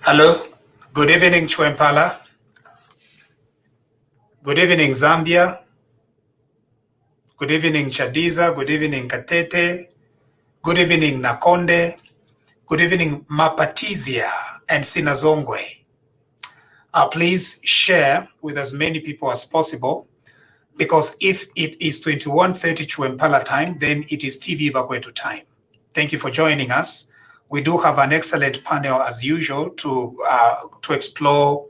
Hello, good evening Chwempala, good evening Zambia, good evening Chadiza, good evening Katete, good evening Nakonde, good evening Mapatizia and Sinazongwe. Please share with as many people as possible, because if it is 21:30 Chwempala time, then it is TV Bakwetu time. Thank you for joining us. We do have an excellent panel as usual to explore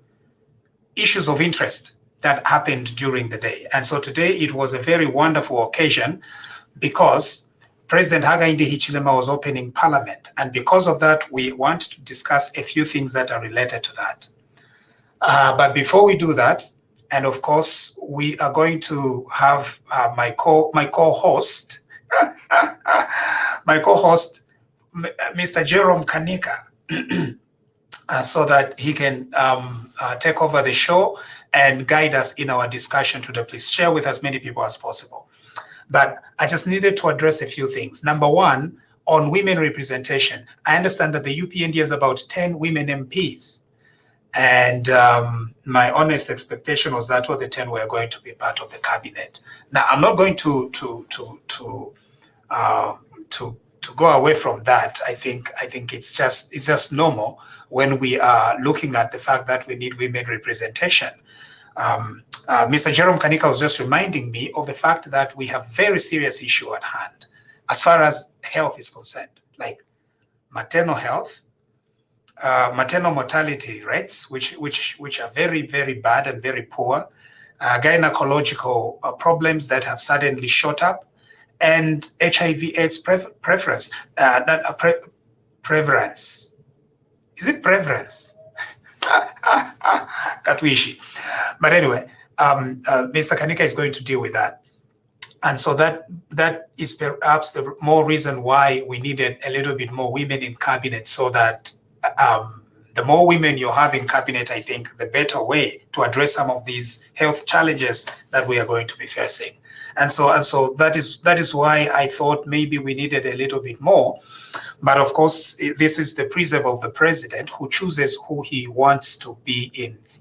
issues of interest that happened during the day. And so today it was a very wonderful occasion because President Hakainde Hichilema was opening Parliament. And because of that, we want to discuss a few things that are related to that. But before we do that, and of course, we are going to have my co-host, Mr. Jerome Kanika, so that he can take over the show and guide us in our discussion today. Please share with as many people as possible. But I just needed to address a few things. Number one, on women representation, I understand that the UPND has about 10 women MPs. And my honest expectation was that all the 10 were going to be part of the cabinet. Now, I'm not going to go away from that. I think it's just normal when we are looking at the fact that we need women representation. Mr. Jerome Kanika was just reminding me of the fact that we have very serious issue at hand as far as health is concerned, like maternal health, maternal mortality rates, which are very, very bad and very poor, gynecological problems that have suddenly shot up, and HIV/AIDS preference. Prevalence. Is it prevalence? Katwishi. But anyway, Mr. Kanika is going to deal with that. And so that is perhaps the more reason why we needed a little bit more women in cabinet, so that the more women you have in cabinet, I think the better way to address some of these health challenges that we are going to be facing. And so that is why I thought maybe we needed a little bit more. But of course, this is the preserve of the president, who chooses who he wants to be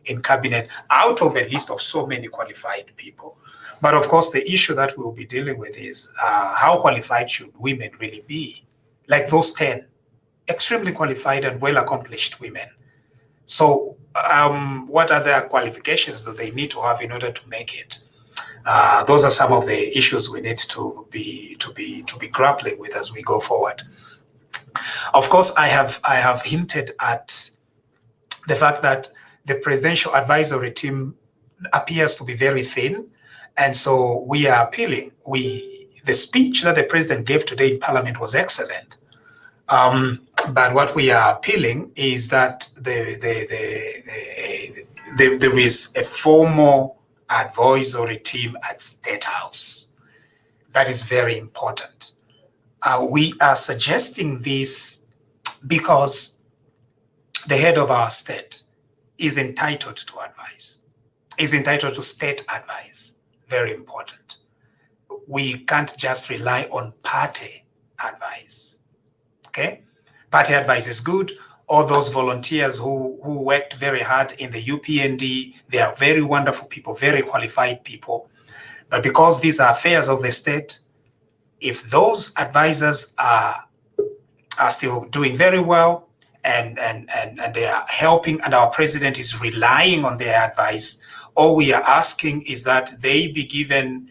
in cabinet out of a list of so many qualified people. But of course, the issue that we will be dealing with is how qualified should women really be? Like those 10 extremely qualified and well-accomplished women. So what other qualifications do they need to have in order to make it? Those are some of the issues we need to be grappling with as we go forward. Of course, I have hinted at the fact that the presidential advisory team appears to be very thin, and so we are appealing. The speech that the president gave today in Parliament was excellent, but what we are appealing is that there is a formal advisory team at State House. That is very important. We are suggesting this because the head of our state is entitled to advice, is entitled to state advice. Very important. We can't just rely on party advice. Okay? Party advice is good. All those volunteers who worked very hard in the UPND, they are very wonderful people, very qualified people. But because these are affairs of the state, if those advisors are still doing very well and they are helping, and our president is relying on their advice, all we are asking is that they be given,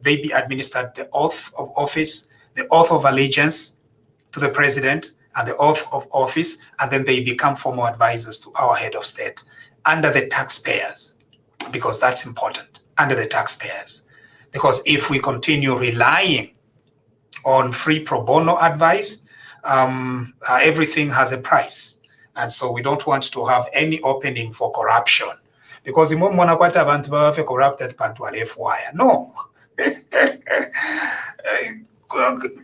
they be administered the oath of office, the oath of allegiance to the president, and the oath of office, and then they become formal advisors to our head of state under the taxpayers, because that's important, under the taxpayers. Because if we continue relying on free pro bono advice, everything has a price. And so we don't want to have any opening for corruption. Because corrupted no.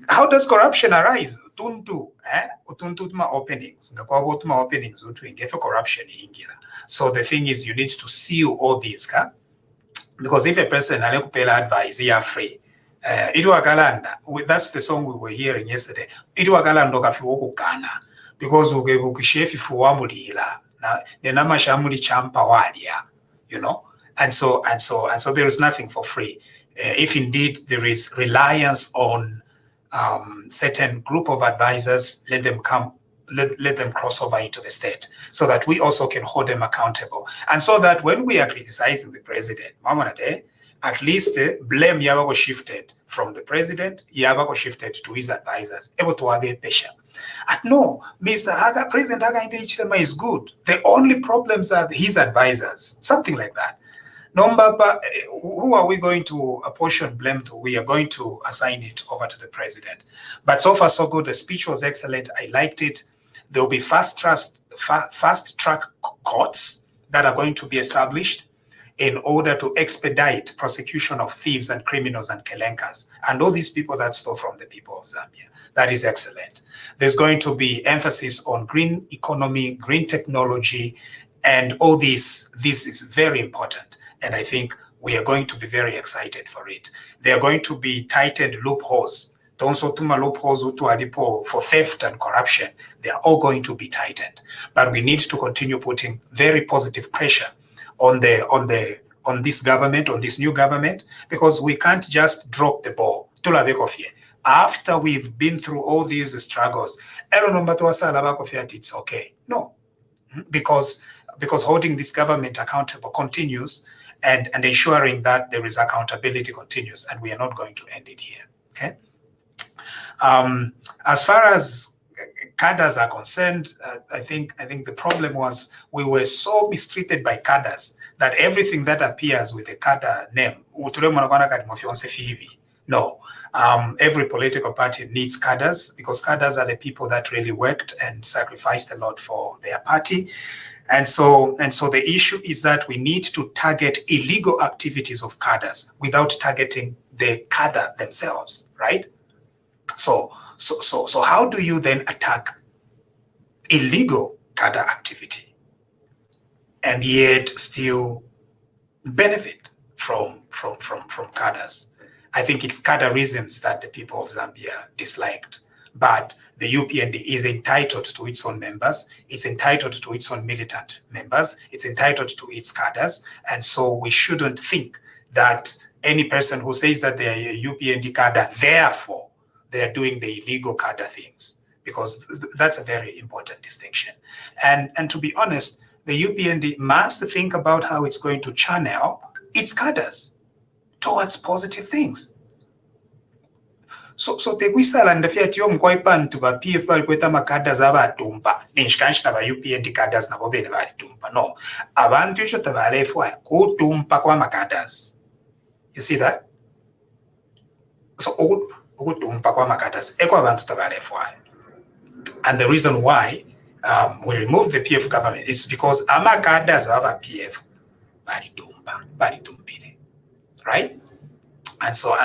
How does corruption arise? Openings. Corruption. So the thing is, you need to seal all these. Because if a person advice, they are free. That's the song we were hearing yesterday. because ukeshefifu wamulila na nenamashamuli champa walia, you know, and so there is nothing for free. If indeed there is reliance on certain group of advisors, let them come, let them cross over into the state so that we also can hold them accountable. And so that when we are criticizing the president, at least blame yabako shifted from the president, yabako shifted to his advisors. Able to have a patient. No, Mr. Haga, President Haga Ichilema is good. The only problems are his advisors, something like that. No, but who are we going to apportion blame to? We are going to assign it over to the president. But so far, so good. The speech was excellent. I liked it. There will be fast track courts that are going to be established in order to expedite prosecution of thieves and criminals and kelenkas and all these people that stole from the people of Zambia. That is excellent. There's going to be emphasis on green economy, green technology, and all this. This is very important. And I think we are going to be very excited for it. There are going to be tightened loopholes. Loopholes for theft and corruption. They are all going to be tightened. But we need to continue putting very positive pressure on this government, on this new government, because we can't just drop the ball. After we've been through all these struggles, it's okay. No, because holding this government accountable continues and ensuring that there is accountability continues, and we are not going to end it here. Okay. As far as cadres are concerned, I think the problem was we were so mistreated by cadres that everything that appears with a cadre name, no. Every political party needs cadres because cadres are the people that really worked and sacrificed a lot for their party. And so the issue is that we need to target illegal activities of cadres without targeting the cadre themselves, right? So how do you then attack illegal cadre activity and yet still benefit from cadres? I think it's cadreisms that the people of Zambia disliked. But the UPND is entitled to its own members. It's entitled to its own militant members. It's entitled to its cadres. And so we shouldn't think that any person who says that they are a UPND cadre, therefore they are doing the illegal cadre things, because that's a very important distinction. And to be honest, the UPND must think about how it's going to channel its cadres towards positive things. So tekwisala ndafyati yo mkwaipantu ba PF bali kweta makaddas abatumpa nenshikanshina ba UPND cadres nabo bene bali tumpa. No, abantu icho tabalefu kutumpa kwa makaddas. You see that? So ukutumpa kwa makaddas eko abantu tabalefu. And the reason why we removed the PF government is because amakaddas aba PF bali tumpire, right? And so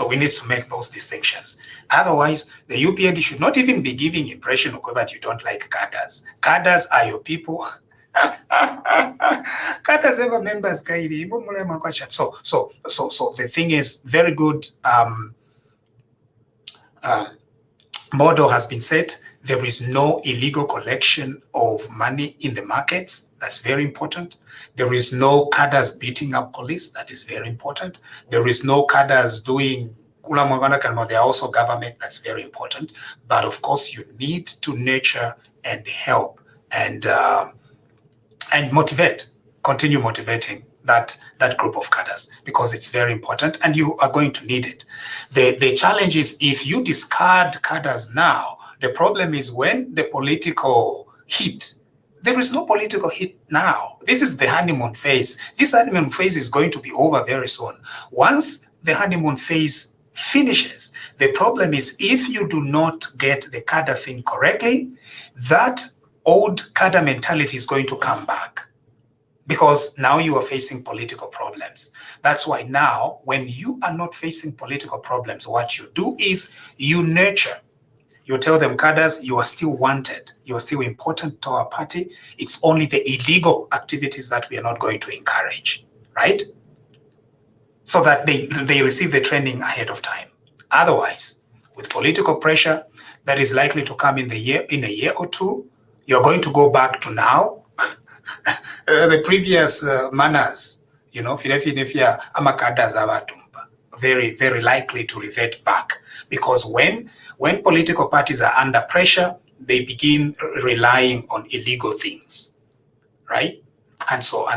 we need to make those distinctions. Otherwise, the UPND should not even be giving impression of that you don't like cadres. Cadres are your people. Cadres ever members. So the thing is very good. Model has been set. There is no illegal collection of money in the markets. That's very important. There is no cadres beating up police. That is very important. There is no cadres doing they are also government. That's very important. But of course, you need to nurture and help and motivate, continue motivating that group of cadres, because it's very important and you are going to need it. The challenge is if you discard cadres now, the problem is when the political heat, there is no political heat now. This is the honeymoon phase. This honeymoon phase is going to be over very soon. Once the honeymoon phase finishes, the problem is if you do not get the cadre thing correctly, that old cadre mentality is going to come back, because now you are facing political problems. That's why now, when you are not facing political problems, what you do is you nurture. You tell them, cadres, you are still wanted. You are still important to our party. It's only the illegal activities that we are not going to encourage, right? So that they receive the training ahead of time. Otherwise, with political pressure that is likely to come in a year or two, you're going to go back to now the previous manners, very, very likely to revert back. Because when political parties are under pressure, they begin relying on illegal things, right? And so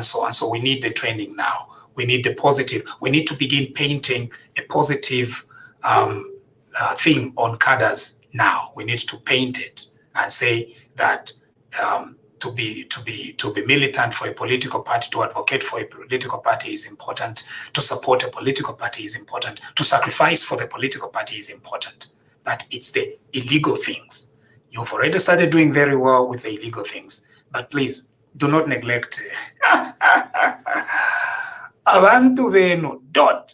we need the training now. We need the positive. We need to begin painting a positive thing on cadres now. We need to paint it and say that to be militant for a political party, to advocate for a political party is important. To support a political party is important. To sacrifice for the political party is important. But it's the illegal things. You've already started doing very well with the illegal things. But please, do not neglect. Abantu benu, don't.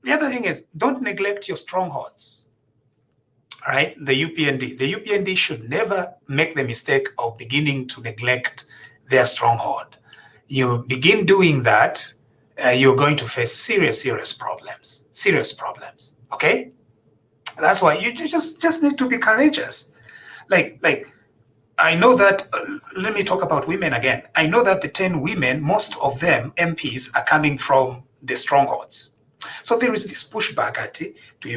The other thing is, don't neglect your strongholds. All right, the UPND. The UPND should never make the mistake of beginning to neglect their stronghold. You begin doing that, you're going to face serious problems. Serious problems. Okay? That's why you just need to be courageous. Like I know that, let me talk about women again. I know that the 10 women, most of them, MPs, are coming from the strongholds. So there is this pushback at they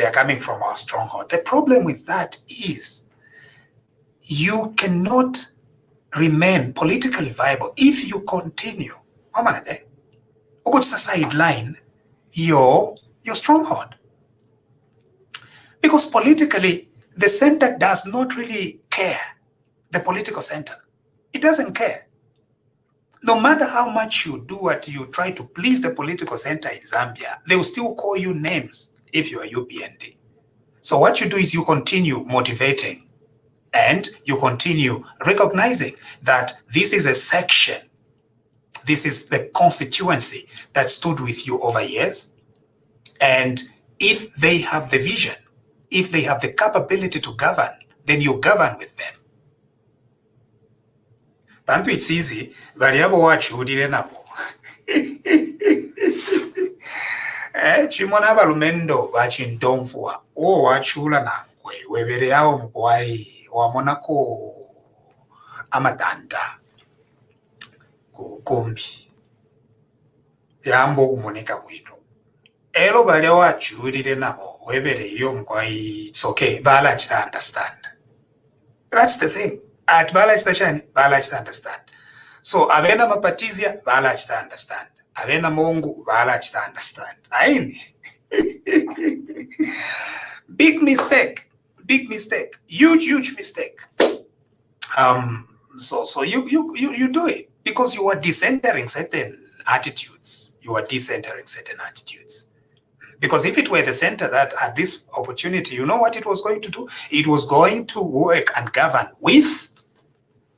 are coming from our stronghold. The problem with that is you cannot remain politically viable if you continue to sideline your stronghold. Because politically, the center does not really care. The political center, it doesn't care. No matter how much you do what you try to please the political center in Zambia, they will still call you names if you are UPND. So what you do is you continue motivating and you continue recognizing that this is a section, this is the constituency that stood with you over years. And if they have the vision, if they have the capability to govern, then you govern with them. Bantu it's easy, variable wachuulire nabo. Chimona balumendo bachintonfua. O wachula nangwe, webere yao mkwai, wamonako amatanda. Kumbi. Yambo kumoneka bwino. Elo bale wachuulire nabo, webere yo mkwai, it's okay, bala chita understand. That's the thing. At Bala Station, Bala to understand. So Avena Mapatizia, Bala to understand. Avena Mongu, Bala to understand. Big mistake. Huge mistake. So you do it because you are decentering certain attitudes. Because if it were the center that had this opportunity, you know what it was going to do? It was going to work and govern with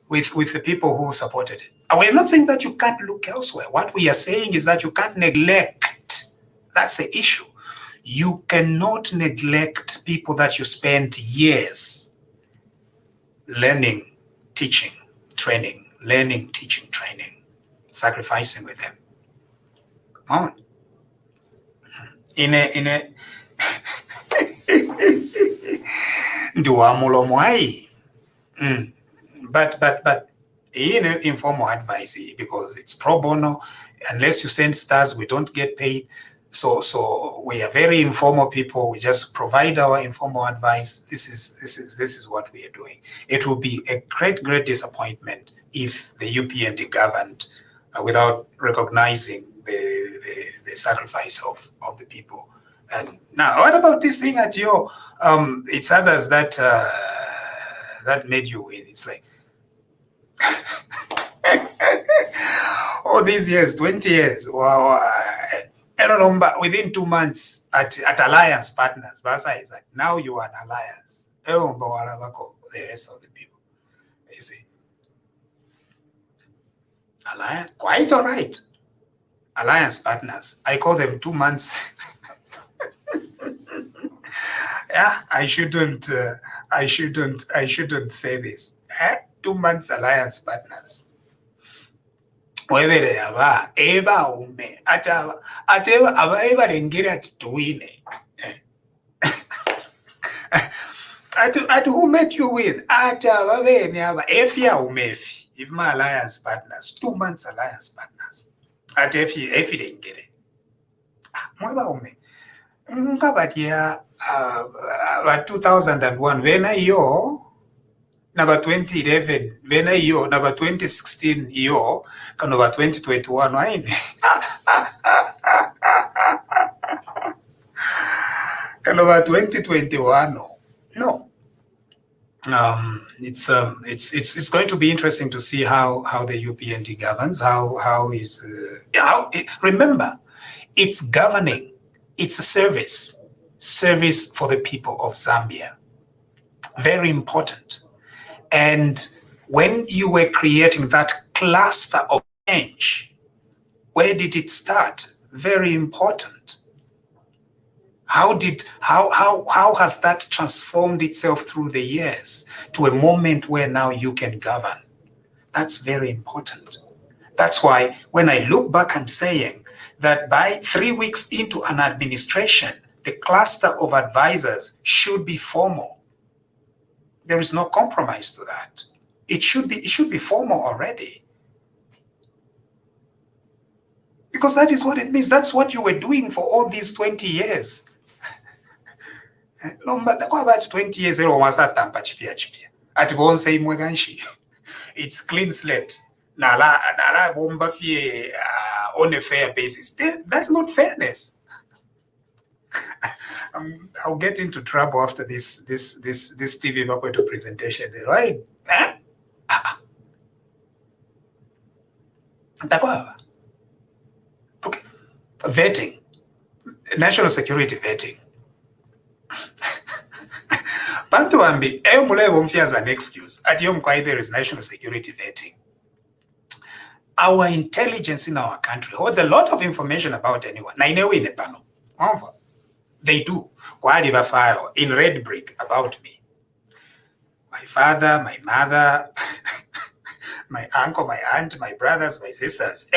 the people who supported it. And we're not saying that you can't look elsewhere. What we are saying is that you can't neglect. That's the issue. You cannot neglect people that you spent years learning, teaching, training, sacrificing with them. Come on. In a but informal advice, because it's pro bono. Unless you send stars, we don't get paid. So we are very informal people. We just provide our informal advice. This is what we are doing. It will be a great disappointment if the UPND governed without recognizing the sacrifice of the people. And now, what about this thing at your? It's others that that made you win. It's like all these years, 20 years. Wow, I don't know, but within 2 months at Alliance Partners, Basa is like, now you are an alliance. The rest of the people, you see. Alliance, quite all right. Alliance Partners, I call them 2 months. Yeah, I shouldn't say this. 2 months Alliance Partners. Webere aba eba ume ateva aba eba lengera tuine. At who made you win? At Efia Umefi. If my alliance partners, 2 months alliance partners. At Efi didn't get it. Mweba ume. Ngabadia 2001 vena iyo naba 2011 vena iyo naba 2016 iyo kanova 2021 waine. Kanova 2021 no. It's going to be interesting to see how the UPND governs, remember, it's governing, it's a service for the people of Zambia. Very important. And when you were creating that cluster of change, where did it start? Very important. How has that transformed itself through the years to a moment where now you can govern? That's very important. That's why when I look back, I'm saying that by 3 weeks into an administration, the cluster of advisors should be formal. There is no compromise to that. It should be formal already. Because that is what it means. That's what you were doing for all these 20 years. No, but about 20 years ago, at it's clean slate. Nala bomba fie on a fair basis. That's not fairness. I'll get into trouble after this TV Vapeto presentation, right? Okay. Vetting. National security vetting. Bantu Bambi, as an excuse. At Yom Kwai, there is national security vetting. Our intelligence in our country holds a lot of information about anyone. They do. Qualiva file in red brick about me. My father, my mother, my uncle, my aunt, my brothers, my sisters.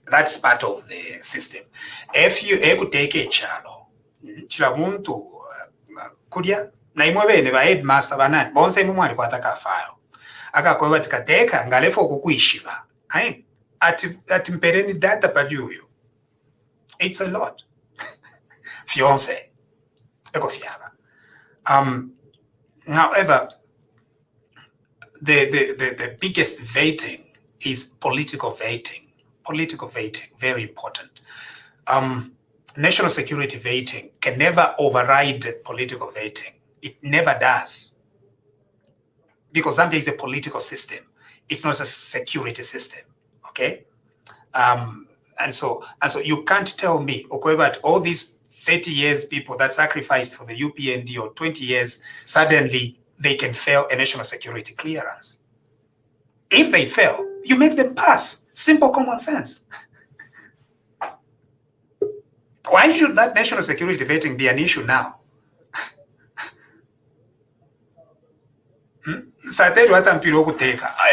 That's part of the system. If you take a channel, chilamuntu kudia na imwe bene ba headmaster banani bonse imwe mwali kwataka file akakoba tikateka ngalefo kukuishiba ayi ati mpereni data pajuyo. It's a lot. Fiance eko fiaba. However, the biggest vetting is political vetting. Political vetting, very important. National security vetting can never override political vetting. It never does. Because Zambia is a political system. It's not a security system, okay? And so you can't tell me, okay, but all these 30 years people that sacrificed for the UPND or 20 years, suddenly they can fail a national security clearance. If they fail, you make them pass. Simple common sense. Why should that national security vetting be an issue now? A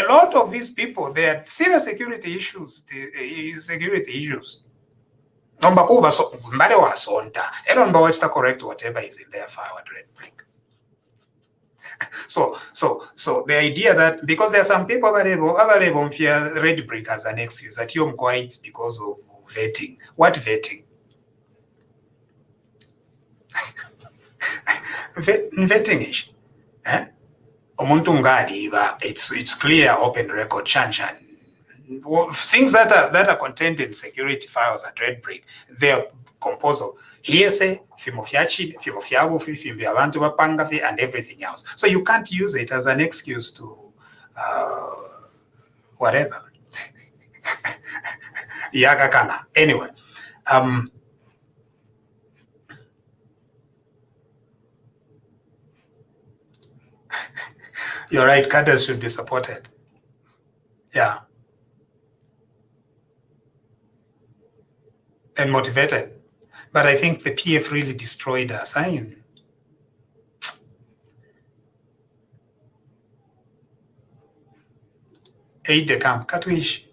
lot of these people, they are serious security issues. Correct whatever is in their file at red brick. So the idea that because there are some people available fear red brick as an excuse that you're quiet because of vetting. What vetting? Vetting is, it's clear, open record, chanchan. Things that are contained in security files at red brick, they're composed of hearsay, and everything else. So you can't use it as an excuse to whatever. Yagakana. Anyway, you're right, cadres should be supported. Yeah. And motivated. But I think the PF really destroyed us. Aid the camp, Katwish.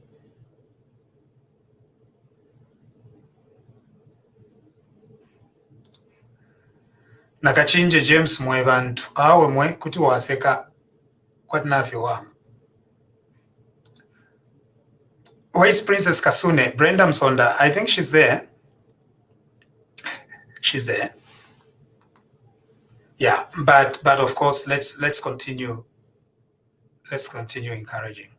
Nakachinje James mwe bantu awe mwe kuti waseka kwatinavyo wama. Where's Princess Kasune? Brenda Msonda, I think she's there. She's there. Yeah, but of course, let's continue. Let's continue encouraging.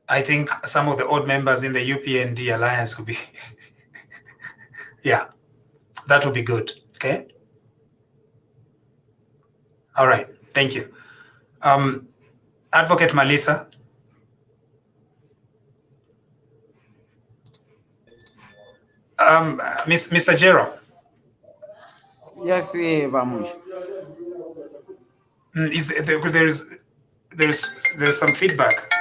I think some of the odd members in the UPND alliance will be, yeah, that will be good. Okay. All right. Thank you. Advocate Malisa. Mr. Jero. Yes, vamos. There's some feedback.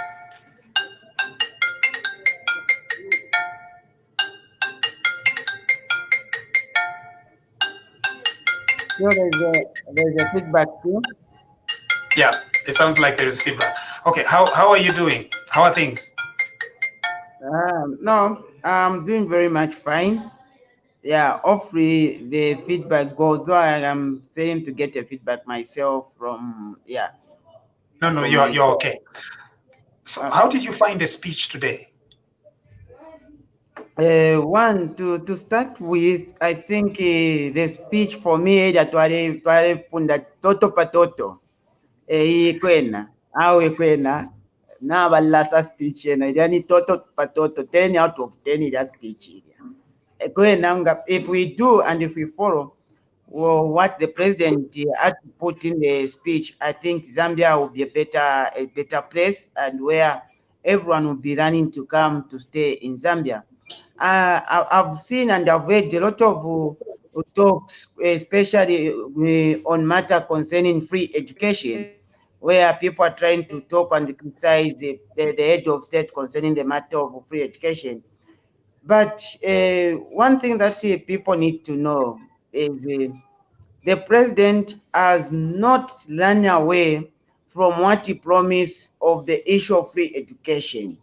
So there's a feedback too. Yeah, it sounds like there's feedback. Okay, how are you doing? How are things? No, I'm doing very much fine. Yeah, hopefully the feedback goes. Though I am failing to get a feedback myself from No, you're okay. So how did you find the speech today? One to start with, I think the speech for me that twale punda toto patoto ikwena awe kwena na balasa speech na yani toto patoto 10 out of 10 that speech kwena if we do and if we follow what the president had to put in the speech, I think Zambia will be a better place and where everyone will be running to come to stay in Zambia. I've seen and I've heard a lot of talks, especially on matter concerning free education, where people are trying to talk and criticize the head of state concerning the matter of free education. But one thing that people need to know is the president has not run away from what he promised of the issue of free education.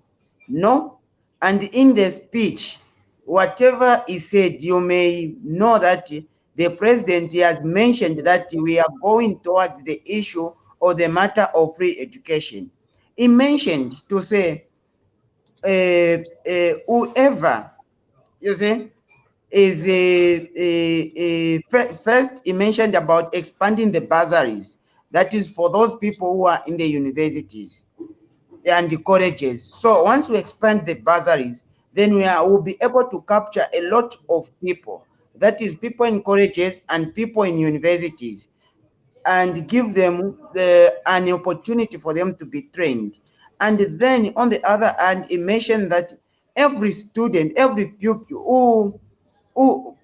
No. And in the speech, whatever he said, you may know that the president has mentioned that we are going towards the issue or the matter of free education. He mentioned to say, whoever, you see, is first he mentioned about expanding the bursaries. That is for those people who are in the universities and the colleges. So once we expand the bursaries, then will be able to capture a lot of people. That is people in colleges and people in universities, and give them an opportunity for them to be trained. And then on the other hand, he mentioned that every student, every pupil who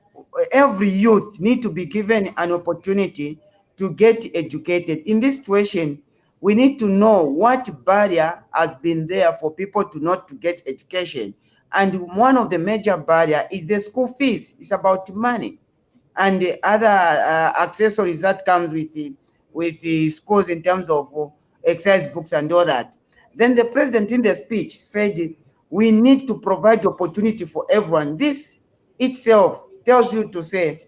every youth need to be given an opportunity to get educated. In this situation, we need to know what barrier has been there for people to not to get education. And one of the major barrier is the school fees. It's about money and the other accessories that comes with the schools in terms of exercise books and all that. Then the president in the speech said we need to provide opportunity for everyone. This itself tells you to say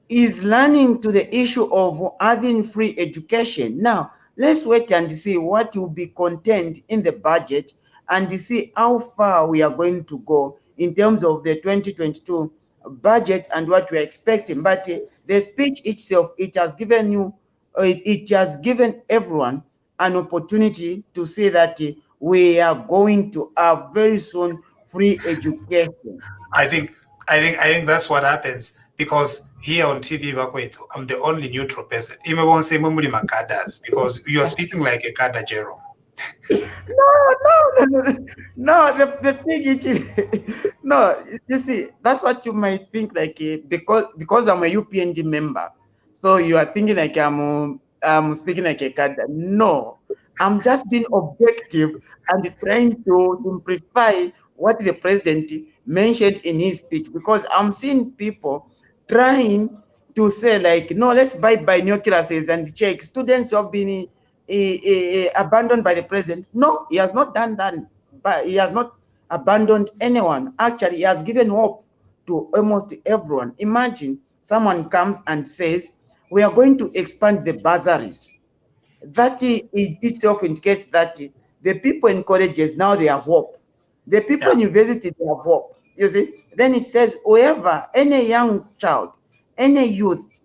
is learning to the issue of having free education. Now, let's wait and see what will be contained in the budget and see how far we are going to go in terms of the 2022 budget and what we're expecting. But the speech itself, it has given everyone an opportunity to say that we are going to have very soon free education. I think that's what happens because here on TV Bakwetu, I'm the only neutral person. Even won't say Mumuli Makadas because you're speaking like a Kada Jerome. No, the thing is, no, you see, that's what you might think like because I'm a UPND member, so you are thinking like I'm speaking like a card. No, I'm just being objective and trying to simplify what the president mentioned in his speech because I'm seeing people trying to say like, no, let's buy binoculars and check. Students have been abandoned by the president. No, he has not done that. But he has not abandoned anyone. Actually, he has given hope to almost everyone. Imagine someone comes and says, we are going to expand the bursaries. That itself indicates that the people in colleges now they have hope. The people in university they have hope. You see, then it says, whoever, any young child, any youth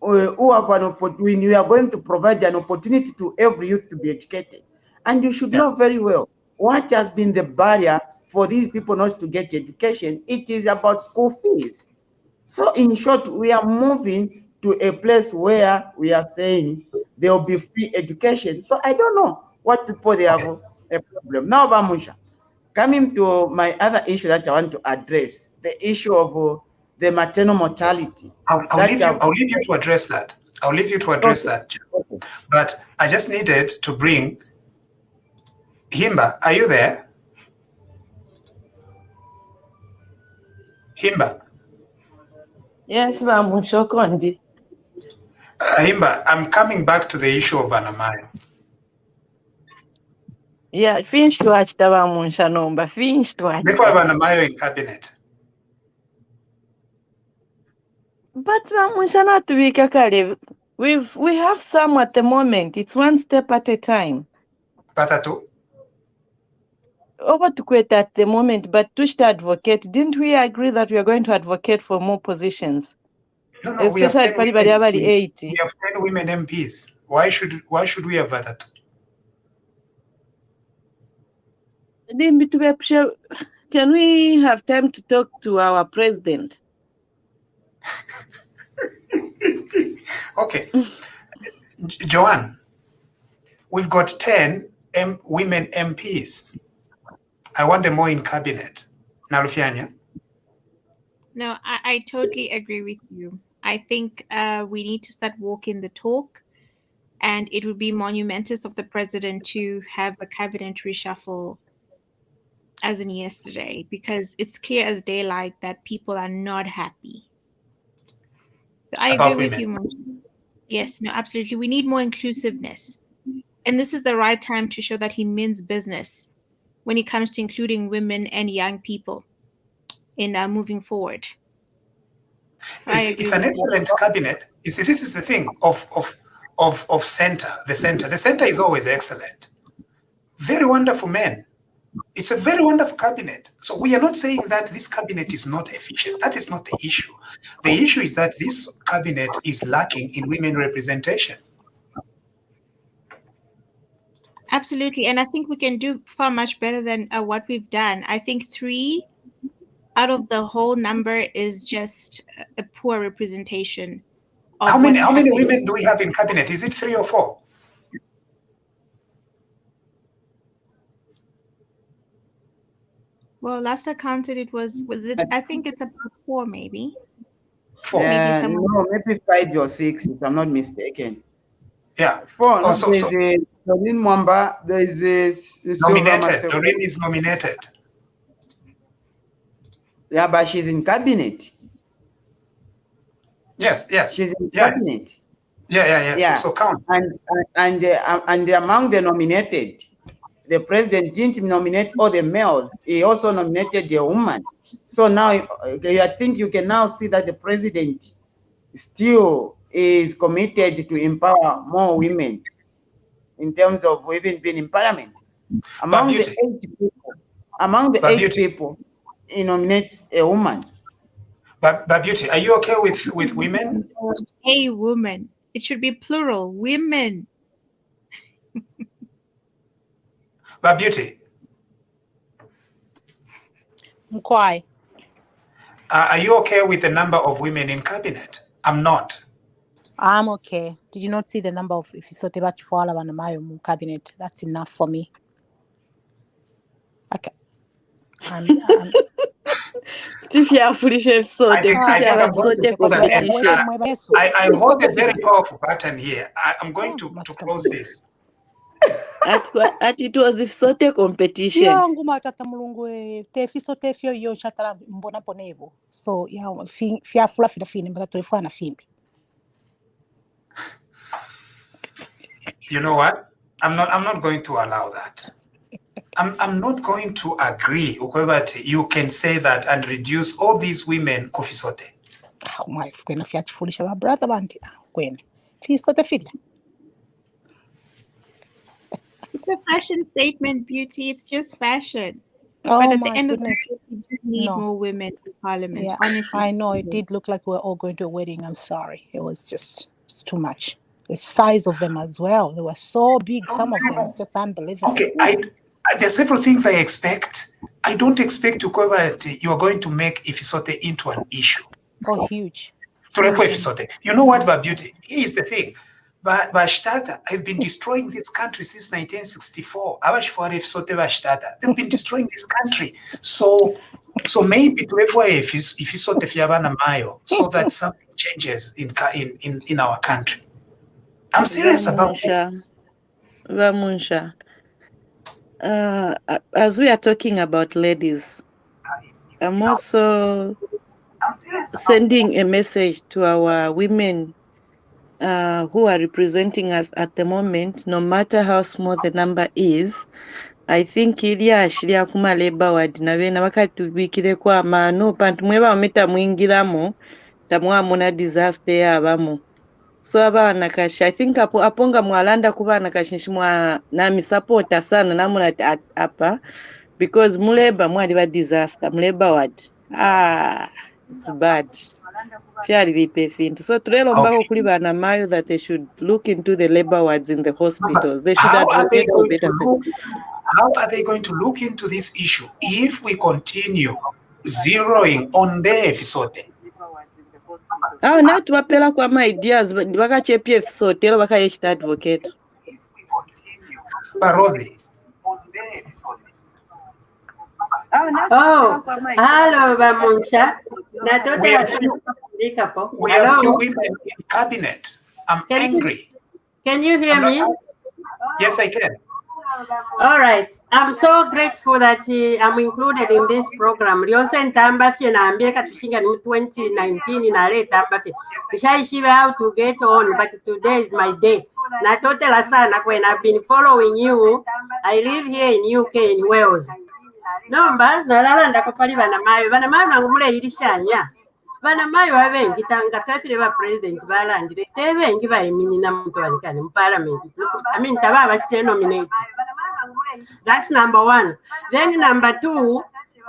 who have an opportunity, we are going to provide an opportunity to every youth to be educated. And you should know very well what has been the barrier for these people not to get education. It is about school fees. So in short, we are moving to a place where we are saying there will be free education. So I don't know what people they have a problem. Now, Bamusha, coming to my other issue that I want to address, the issue of the maternal mortality. I'll leave you to address that. I'll leave you to address that. But I just needed to bring Himba. Are you there? Himba. Yes, Bamusha Kondi. Himba, I'm coming back to the issue of Vanamayo. Yeah, finish to watch the Bamusha number. Finish to watch. Before Vanamayo in cabinet. But Bamusha not to be kakali. We have some at the moment. It's one step at a time. Patatu? Over to quit at the moment, but to advocate, didn't we agree that we are going to advocate for more positions? No, especially we have 10 women MPs. Why should we have that? Can we have time to talk to our president? Okay. Joanne, we've got 10 women MPs. I want them more in cabinet. Nalufianya? No, I totally agree with you. I think we need to start walking the talk, and it would be monumentous of the president to have a cabinet reshuffle as in yesterday, because it's clear as daylight that people are not happy. So I agree with you, Monty. Yes, no, absolutely. We need more inclusiveness. And this is the right time to show that he means business when it comes to including women and young people in moving forward. It's an excellent cabinet. You see, this is the thing of center. The center is always excellent. Very wonderful men. It's a very wonderful cabinet. So we are not saying that this cabinet is not efficient. That is not the issue. The issue is that this cabinet is lacking in women representation. Absolutely. And I think we can do far much better than what we've done. I think 3 out of the whole number is just a poor representation. How many women do we have in cabinet? Is it 3 or 4? Well, last I counted, I think it's about 4, maybe. 4. No, maybe 5 or 6, if I'm not mistaken. Yeah. 4. No, there's a Doreen Mwamba. There is a nominated. Doreen is nominated. Yeah, but she's in cabinet. Yes. She's in cabinet. Yeah. So count. And among the nominated, the president didn't nominate all the males. He also nominated a woman. So now I think you can now see that the president still is committed to empower more women in terms of even being in parliament. Among the 8 people, he nominates a woman. But Beauty, are you okay with women? A woman. It should be plural. Women. But Beauty. Why? Are you okay with the number of women in cabinet? I'm not. I'm okay. Did you not see the number of Ifisote Bachifwala Vanamayo cabinet? That's enough for me. Okay. I hold a very powerful button here. I'm going to close this. It was Ifisote competition. Yeah, nguma tata mulungu tefisote fyo yo chatala mbona ponevo. So yeah, fia fula fida fini mbata tulifua na fimbi. You know what? I'm not going to allow that. I'm not going to agree that you can say that and reduce all these women kofisote. Hawu my kwena fiyathifulisha ba brother banti kwena. Fisote file. It's a fashion statement, Beauty. It's just fashion. Oh But at the my end goodness. of the day, we do need No. more women in parliament. Yeah, Honestly, I know it speaking. did look like we were all going to a wedding. I'm sorry. It was just it's too much. The size of them as well. They were so big. No, Some of no, them. It's no. just unbelievable. Okay, there's several things I expect. I don't expect to go that you are going to make Ifisote into an issue. Oh, huge. Tulepo Ifisote. You know what, Beauty? Here is the thing. Bashtata have been destroying this country since 1964. Abashfuare Ifisote Bashtata. They've been destroying this country. So maybe Tulepo Ifisote Fiabana Mayo so that something changes in our country. I'm serious about this. Vamunsha, as we are talking about ladies, I'm also sending a message to our women who are representing us at the moment, no matter how small the number is. I think ilya ashirya kuma labor ward nabena bakatubikireko amaano pantu mweba mutamwingiramu tamwamuna disaster yabamu. So abaana kashi I think aponga mwalanda kubaana kashinshi mwa nami supporta sana namuna apa because muleba mwali ba disaster muleba ward it's bad fyali bipefintu so tulelombako kuli baana mayo that they should look into the labor wards in the hospitals. They should advocate for better security. How are they going to look into this issue if we continue zeroing on the episode? Now tubapela kwa my ideas bakachepya episode ero bakayeshita advocate. Rosie. Oh, hello, Vamunsha. We have few women in cabinet. I'm angry. Can you hear me? Yes, I can. All right. I'm so grateful that I'm included in this program. Lyonse ntambafye naambye katushinga mu 2019 nale tambafye. Ishaishibe how to get on, but today is my day. Natotela sana when I've been following you. I live here in UK in Wales. Nomba nalala ndakopali bana mayo nangu mule ilishanya. Bana mayo abengi tanga fafile ba president balandire tebengi bayimini na muntu wanikane mu parliament. I mean tababa she nominate. That's number one. Then number two,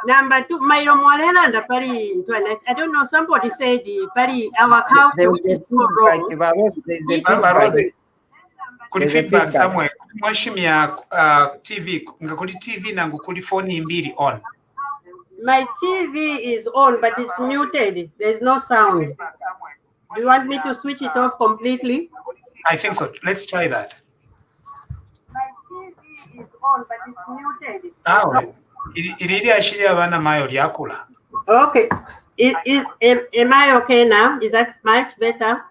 Mayo Mwalela and Pari. I don't know. Somebody said the Pari our culture which is so wrong. Kuli feedback somewhere. Mwashimia TV ngakuli TV nangu kuli phone mbili on. My TV is on, but it's muted. There's no sound. Do you want me to switch it off completely? I think so. Let's try that. My TV is on, but it's muted. Okay. Am I okay now? Is that much better?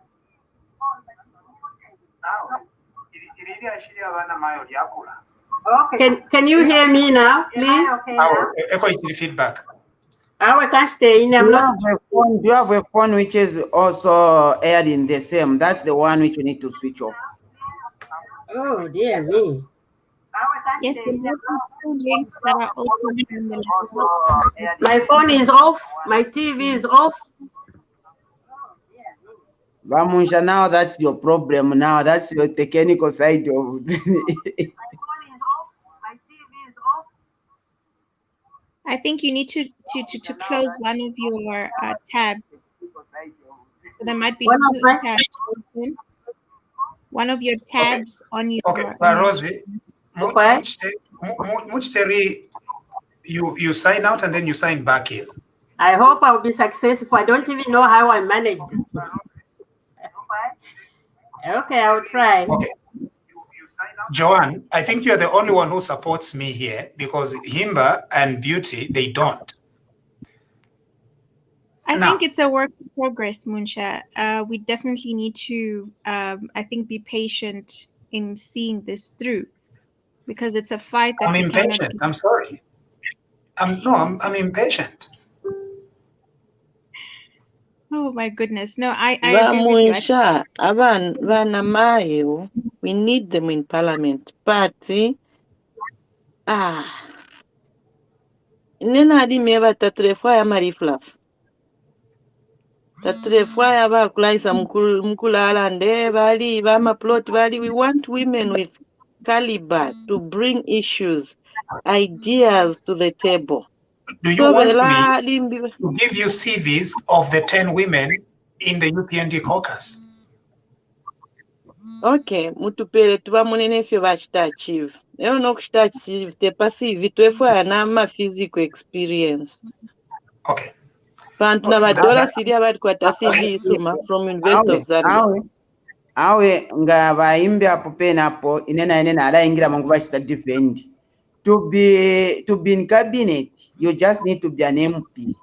Okay. Can you hear me now, please? Echo feedback. I can't stay in. I'm not. Do you have a phone which is also aired in the same? That's the one which you need to switch off. Oh dear me. Yes, there are two links that are open in the laptop. My phone is off. My TV is off. Vamunsha, now that's your problem. Now that's your technical side of. I think you need to close one of your tabs. There might be two tabs open. One of your tabs on your. Okay, Rosie, you sign out and then you sign back in. I hope I'll be successful. I don't even know how I managed it. Okay, I'll try. Okay. Joanne, I think you're the only one who supports me here because Himba and Beauty, they don't. I think it's a work in progress, Munsha. We definitely need to, I think, be patient in seeing this through because it's a fight that I'm impatient. I'm sorry. I'm impatient. Oh my goodness. No, I agree with you. We need them in parliament. But nena adi meva tatrefwa ya mariflaf. Tatrefwa ya ba kulaisa mkulala nde bali ba maplot bali. We want women with caliber to bring issues, ideas to the table. Do you So want me bela limbi. to give you CVs of the 10 women in the UPND caucus? Okay, mutupele tuba munene fyo bachita achieve. Ero no kuchita achieve te passive twefwa na physical experience. Okay. Bantu na badola siri abadi kwa CV isuma from University of Zambia. awe nga bayimbi apo penapo inena alaingira mangu bachita defend. To be in cabinet, you just need to be an MP.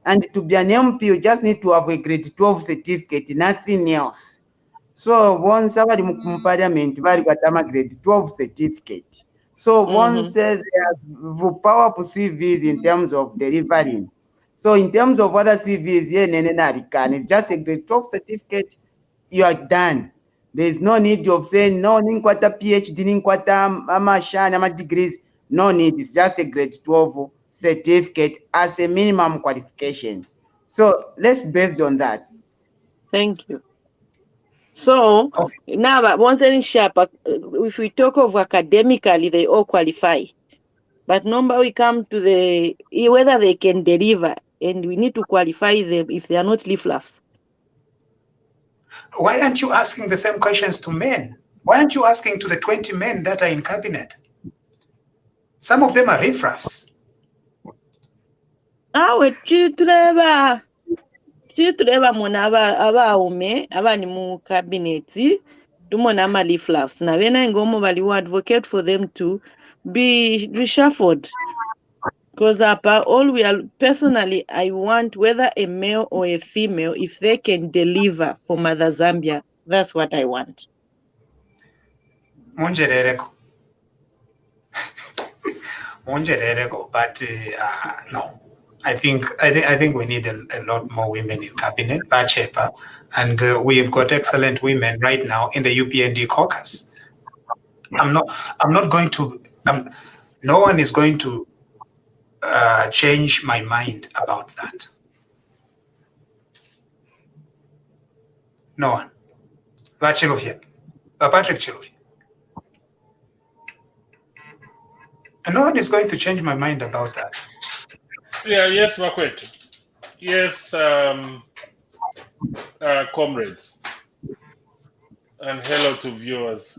And to be an MP, you just need to have a grade 12 certificate, nothing else. So once somebody in parliament, bali got grade 12 certificate. So once they have powerful CVs in terms of delivering. So in terms of other CVs, it's just a grade 12 certificate, you are done. There's no need of saying no ninkwata PhD, ninkwata amashani, ama degrees. No need. It's just a grade 12 certificate as a minimum qualification. So let's based on that. Thank you. So Okay. now, but once any sharp, if we talk of academically, they all qualify. But number we come to the whether they can deliver, and we need to qualify them if they are not leaflafs. Why aren't you asking the same questions to men? Why aren't you asking to the 20 men that are in cabinet? Some of them are riffraffs. Tuleba mona abaume abali mu cabinet tumona ama leaflafs na bena ngomo bali advocate for them to be reshuffled. Because all we are personally, I want whether a male or a female, if they can deliver for Mother Zambia, that's what I want. Munjerereko. But no. I think we need a lot more women in cabinet, Bachepa, and we've got excellent women right now in the UPND caucus. I'm not going to. No one is going to change my mind about that. No one. Bachilovia, Patrick Chilovia. And no one is going to change my mind about that. Yeah, yes, Makwet. Yes, comrades. And hello to viewers.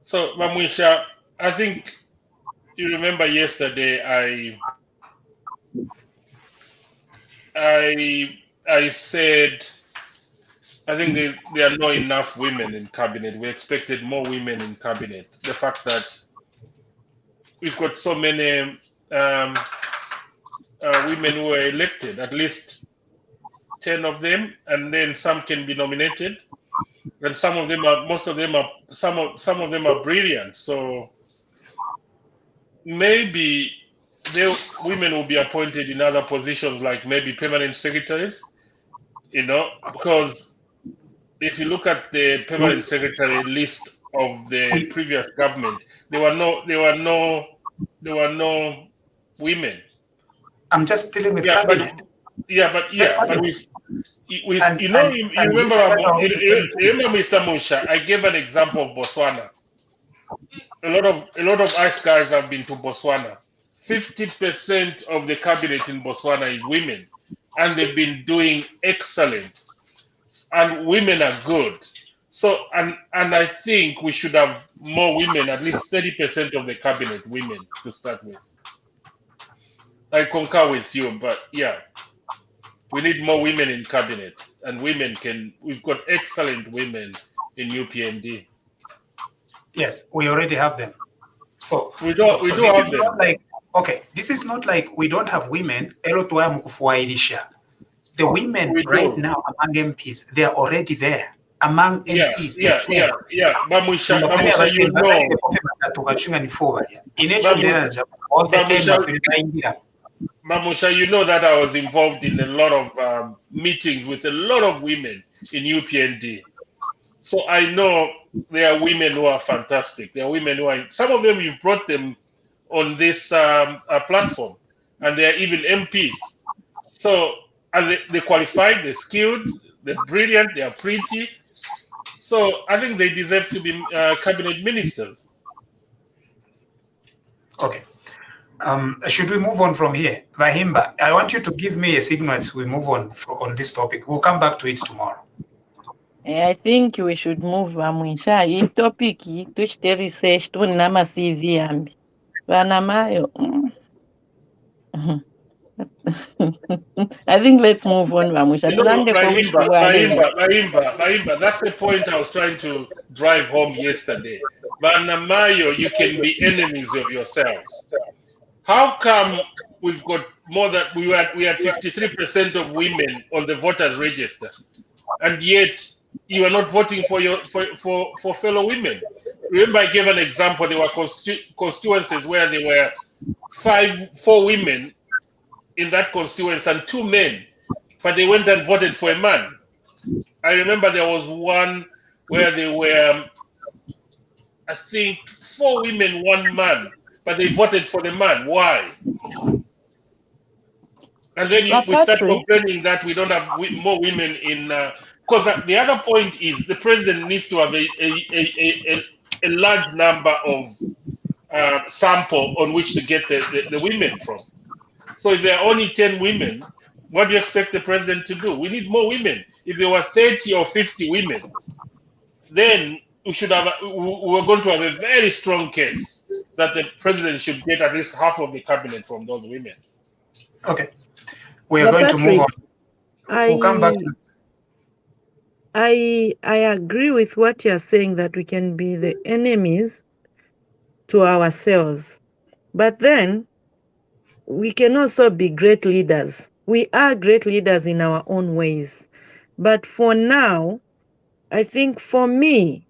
So, Mamwisha, I think you remember yesterday I said I think there are not enough women in cabinet. We expected more women in cabinet. The fact that we've got so many women who are elected, at least 10 of them, and then some can be nominated, and some of them are brilliant. So maybe women will be appointed in other positions, like maybe permanent secretaries. Because if you look at the permanent secretary list of the previous government, there were no women. I'm just dealing with cabinet. You remember Mr. Musha, I gave an example of Botswana. A lot of us guys have been to Botswana. 50% of the cabinet in Botswana is women, and they've been doing excellent. And women are good. So, and I think we should have more women, at least 30% of the cabinet women to start with. I concur with you, but yeah, we need more women in cabinet, and we've got excellent women in UPND. Yes, we already have them. So we do have them. This is not like we don't have women. The women right now among MPs, they are already there. Among MPs, Mamusha, you know that I was involved in a lot of meetings with a lot of women in UPND. So I know there are women who are fantastic. There are women who are, some of them you've brought them on this platform. and they are even MPs. So are they qualified, they're skilled, they're brilliant, they are pretty. So I think they deserve to be cabinet ministers. Okay. Should we move on from here? Vahimba, I want you to give me a signal as we move on on this topic. We'll come back to it tomorrow. I think we should move Vamwisha. Hii topic tuchite research tuna ma CV yambi. Vana mayo. I think let's move on Vamwisha. You know, Tulande kwa Bahimba, that's the point I was trying to drive home yesterday. Banamayo, you can be enemies of yourselves. How come we've got more than we had 53% of women on the voters register, and yet you are not voting for your for fellow women? Remember, I gave an example. There were constituencies where there were 4 women in that constituency and 2 men, but they went and voted for a man. I remember there was one where there were, I think, 4 women, 1 man, but they voted for the man. Why? And then we start complaining that we don't have more women in. Because the other point is the president needs to have a large number of sample on which to get the women from. So if there are only 10 women, what do you expect the president to do? We need more women. If there were 30 or 50 women, then we should have. We're going to have a very strong case that the president should get at least half of the cabinet from those women. Okay, we are going to move on. We'll come back to. I agree with what you're saying, that we can be the enemies to ourselves, but then we can also be great leaders. We are great leaders in our own ways. But for now, I think for me,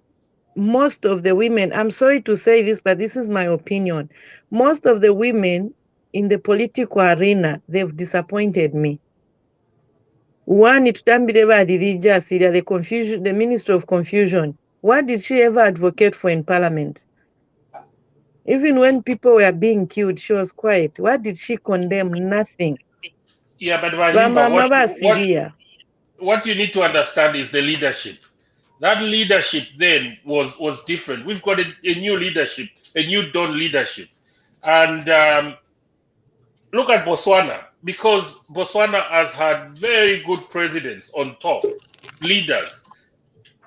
most of the women, I'm sorry to say this, but this is my opinion. Most of the women in the political arena, they've disappointed me. One, the confusion, the Minister of Confusion. What did she ever advocate for in Parliament? Even when people were being killed, she was quiet. What did she condemn? Nothing. Yeah, but Vahimba, what you need to understand is the leadership. That leadership then was different. We've got a new leadership, a new dawn leadership. And look at Botswana, because Botswana has had very good presidents on top, leaders.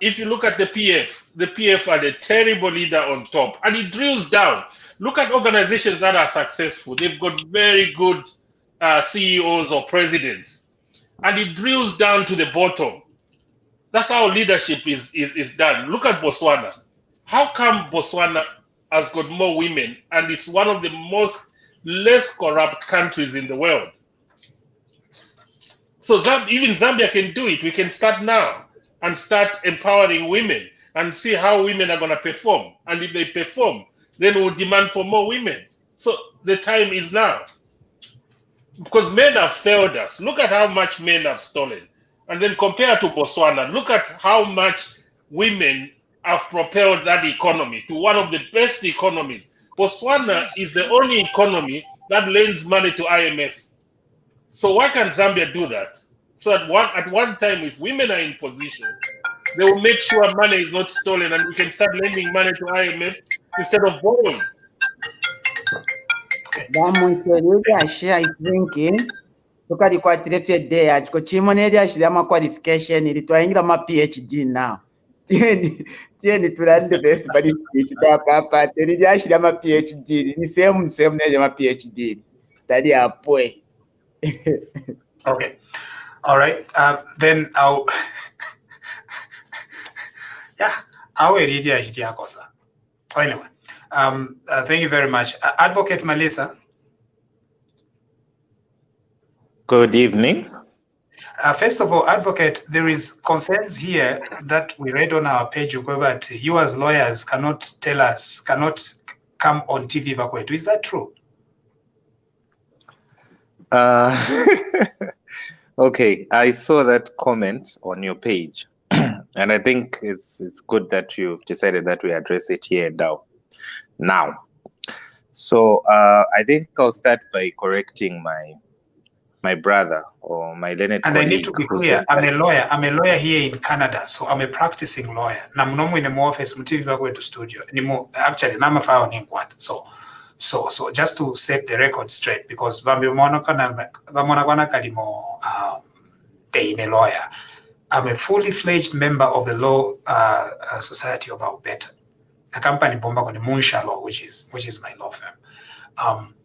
If you look at the PF had a terrible leader on top, and it drills down. Look at organizations that are successful. They've got very good CEOs or presidents, and it drills down to the bottom. That's how leadership is done. Look at Botswana. How come Botswana has got more women, and it's one of the most less corrupt countries in the world? So even Zambia can do it. We can start now and start empowering women and see how women are going to perform. And if they perform, then we'll demand for more women. So the time is now. Because men have failed us. Look at how much men have stolen. And then compare to Botswana. Look at how much women have propelled that economy to one of the best economies. Botswana is the only economy that lends money to IMF. So why can't Zambia do that? So at one time, if women are in position, they will make sure money is not stolen, and we can start lending money to IMF instead of borrowing. Share is drinking. Look at the qualification there. Qualification. My PhD now. Tieni tulande best body speech papa teni ashira ma PhD ni same neja ma PhD tadi apoe. Okay, all right, then I'll yeah, I will read it. Anyway, thank you very much, Advocate Melissa. Good evening. First of all, Advocate, there is concerns here that we read on our page that you as lawyers cannot tell us, cannot come on TV Vakwetu. Is that true? Okay, I saw that comment on your page, and I think it's good that you've decided that we address it here and now. So I think I'll start by correcting my brother or my learned And colleague. I need to be clear, I'm a lawyer. I'm a lawyer here in Canada, so I'm a practicing lawyer. Na mnomo in the office, mtivi wako to studio. Actually, nama file ni kwata. So just to set the record straight, because vamona kwana kalimo a lawyer. I'm a fully fledged member of the Law Society of Alberta. A company bomba kwenye Munsha Law, which is my law firm.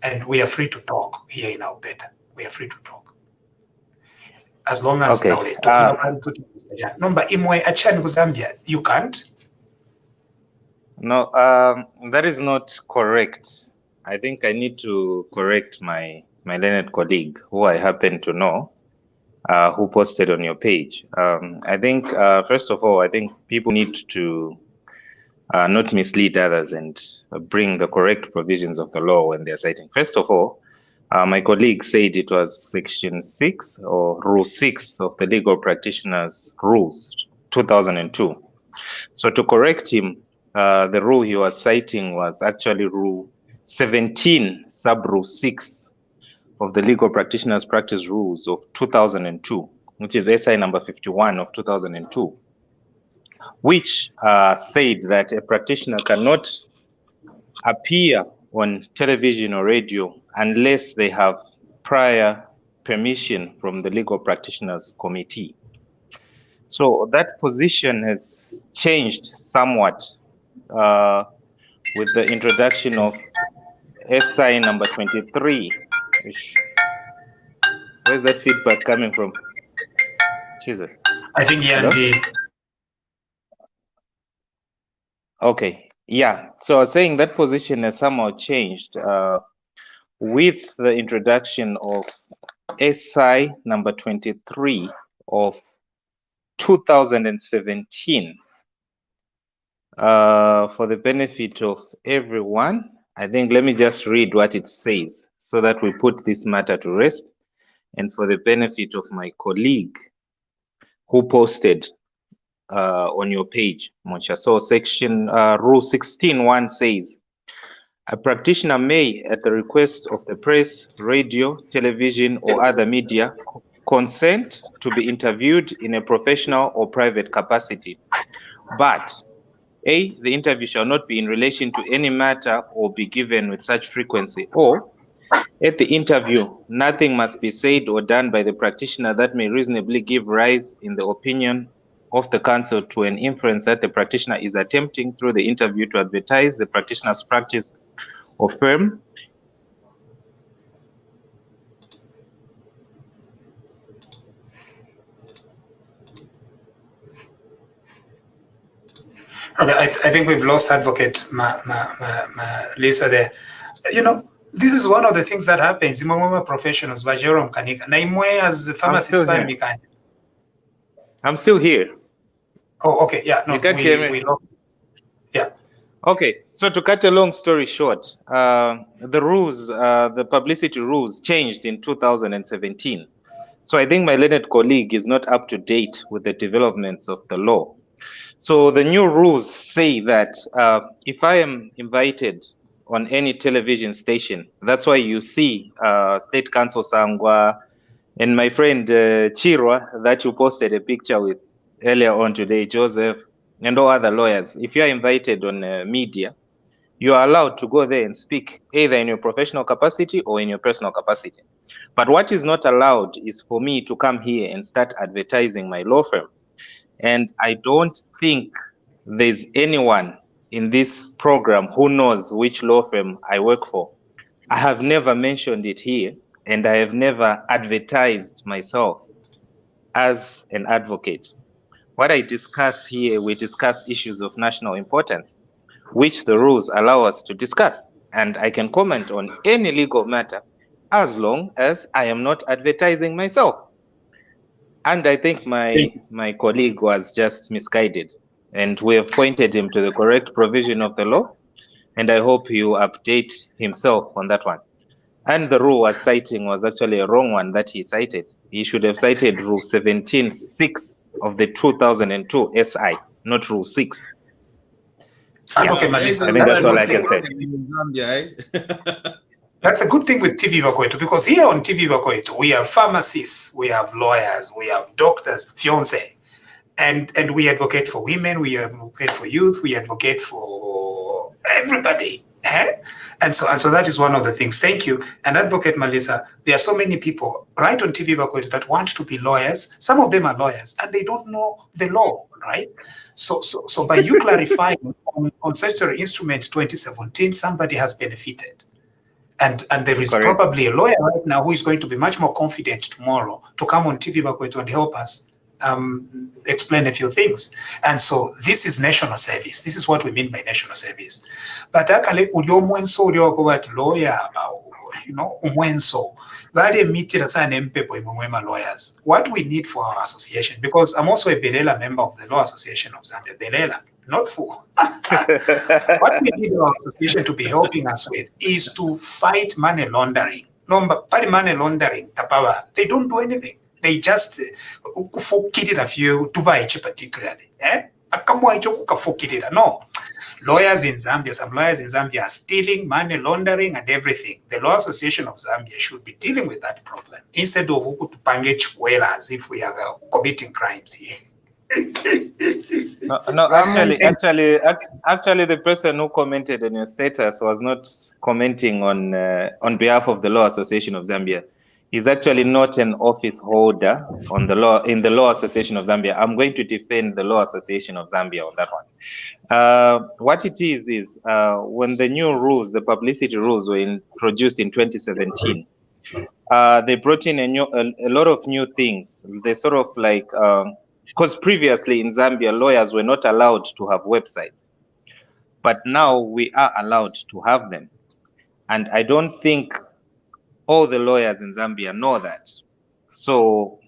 And we are free to talk here in Alberta. We are free to talk. As long as okay. Number imwe achani Zambia, you can't. No, that is not correct. I think I need to correct my learned colleague, who I happen to know, who posted on your page. I think first of all, I think people need to not mislead others and bring the correct provisions of the law when they're citing. First of all, my colleague said it was Section 6 or Rule 6 of the Legal Practitioners Rules 2002. So to correct him, the rule he was citing was actually Rule 17, Sub-Rule 6 of the Legal Practitioners Practice Rules of 2002, which is SI number 51 of 2002, which said that a practitioner cannot appear on television or radio unless they have prior permission from the Legal Practitioners Committee. So that position has changed somewhat with the introduction of SI number 23. Where's that feedback coming from? Jesus. I think Yandi. Okay. Yeah, so I was saying that position has somehow changed with the introduction of SI number 23 of 2017. For the benefit of everyone, I think let me just read what it says so that we put this matter to rest, and for the benefit of my colleague who posted on your page, Monsha. So section Rule 16.1 says, a practitioner may, at the request of the press, radio, television, or other media, consent to be interviewed in a professional or private capacity. But A, the interview shall not be in relation to any matter or be given with such frequency, or at the interview, nothing must be said or done by the practitioner that may reasonably give rise, in the opinion of the counsel, to an inference that the practitioner is attempting through the interview to advertise the practitioner's practice or firm. Okay, I think we've lost Advocate Lisa there. You know, this is one of the things that happens in professionals by Jerome Kanika. Na imwe as pharmacist I'm still here. Oh, okay, yeah. No, you can't hear me. We lost. Yeah. Okay, so to cut a long story short, the rules, the publicity rules changed in 2017. So I think my learned colleague is not up to date with the developments of the law. So the new rules say that if I am invited on any television station, that's why you see State Counsel Sangwa and my friend Chirwa that you posted a picture with earlier on today, Joseph, and all other lawyers. If you are invited on media, you are allowed to go there and speak either in your professional capacity or in your personal capacity. But what is not allowed is for me to come here and start advertising my law firm. And I don't think there's anyone in this program who knows which law firm I work for. I have never mentioned it here, and I have never advertised myself as an advocate. What I discuss here, we discuss issues of national importance, which the rules allow us to discuss. And I can comment on any legal matter as long as I am not advertising myself. And I think my colleague was just misguided, and we have pointed him to the correct provision of the law, and I hope you update himself on that one. And the rule was citing was actually a wrong one that he cited. He should have cited Rule 17.6 of the 2002 SI, not Rule 6. Yeah. Okay, I think that's all I can say. Zambia, eh? That's a good thing with TV Vakwetu, because here on TV Vakwetu, we have pharmacists, we have lawyers, we have doctors, fiance, and we advocate for women, we advocate for youth, we advocate for everybody. Eh? And so that is one of the things. Thank you. And Advocate Melissa, there are so many people right on TV Vakwetu that want to be lawyers. Some of them are lawyers and they don't know the law, right? So by you clarifying on statutory instrument 2017, somebody has benefited. And there is Correct. probably a lawyer right now who is going to be much more confident tomorrow to come on TV Vakwetu and help us explain a few things. And so this is national service. This is what we mean by national service. But actually, lawyer, umwenso, lawyers. What we need for our association, because I'm also a Belela member of the Law Association of Zambia, Belela, not for. What we need our association to be helping us with is to fight money laundering. No, but money laundering, tapawa, they don't do anything. They just kukufukirira few tubaiche particularly. Akamwaicho kukafukirira. No. Lawyers in Zambia, some lawyers in Zambia are stealing, money laundering, and everything. The Law Association of Zambia should be dealing with that problem instead of ukutupange chikwela as if we are committing crimes here. No, actually, the person who commented on your status was not commenting on behalf of the Law Association of Zambia. He's actually not an office holder on the law in the Law Association of Zambia. I'm going to defend the Law Association of Zambia on that one. What it is when the new rules, the publicity rules, were introduced in 2017, they brought in a lot of new things. They sort of like, because previously in Zambia, lawyers were not allowed to have websites, but now we are allowed to have them. And I don't think all the lawyers in Zambia know that. So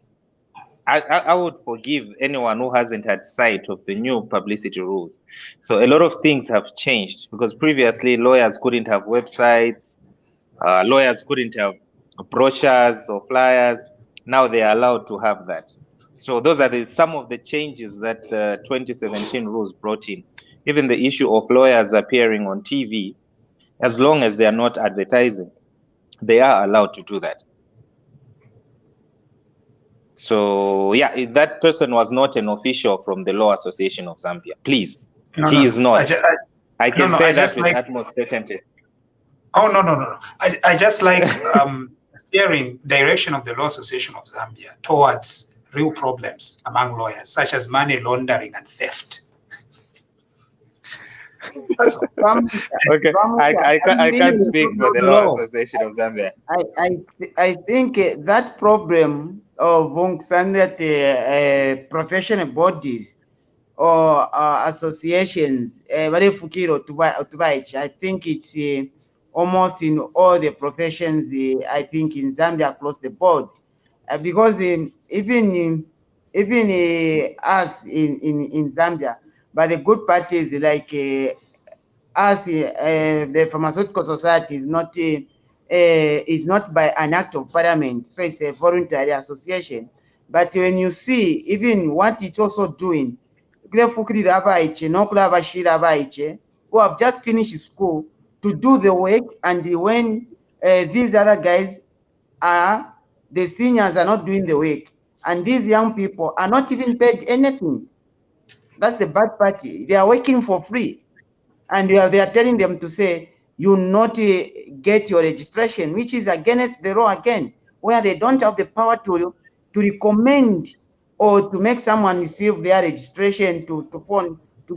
I would forgive anyone who hasn't had sight of the new publicity rules. So a lot of things have changed, because previously lawyers couldn't have websites, lawyers couldn't have brochures or flyers. Now they are allowed to have that. So those are some of the changes that the 2017 rules brought in. Even the issue of lawyers appearing on TV, as long as they are not advertising, they are allowed to do that. So yeah, that person was not an official from the Law Association of Zambia. Please, he is not. I can say that with utmost certainty. Oh, no. I just like steering direction of the Law Association of Zambia towards real problems among lawyers, such as money laundering and theft. Okay, I can't speak for the Law Association of Zambia. I think that problem of professional bodies or associations, I think it's almost in all the professions, I think in Zambia across the board, because even us in Zambia, but the good part is like us, the Pharmaceutical Society is not by an act of parliament, so it's a voluntary association. But when you see even what it's also doing, who have just finished school to do the work, and when these other guys the seniors are not doing the work, and these young people are not even paid anything. That's the bad part. They are working for free, and they are telling them to say, you not get your registration, which is against the law again, where they don't have the power to recommend or to make someone receive their registration to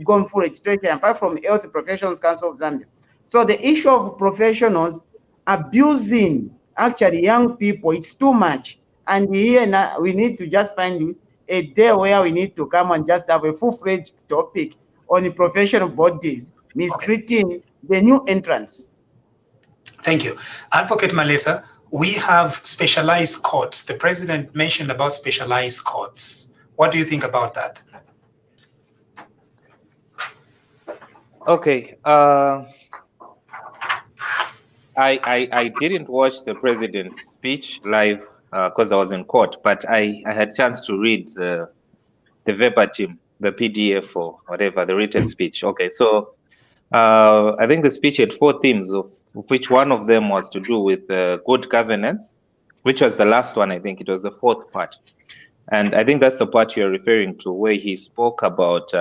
go on full registration, apart from Health Professions Council of Zambia. So the issue of professionals abusing actually young people, it's too much. And here now we need to just find a day where we need to come and just have a full-fledged topic on the professional bodies mistreating the new entrants. Thank you. Advocate Melissa, we have specialized courts. The president mentioned about specialized courts. What do you think about that? Okay. I didn't watch the president's speech live because I was in court, but I had a chance to read the verbatim, the PDF or whatever, the written speech. Okay, so I think the speech had 4 themes, of which one of them was to do with good governance, which was the last one. I think it was the 4th part. And I think that's the part you're referring to, where he spoke about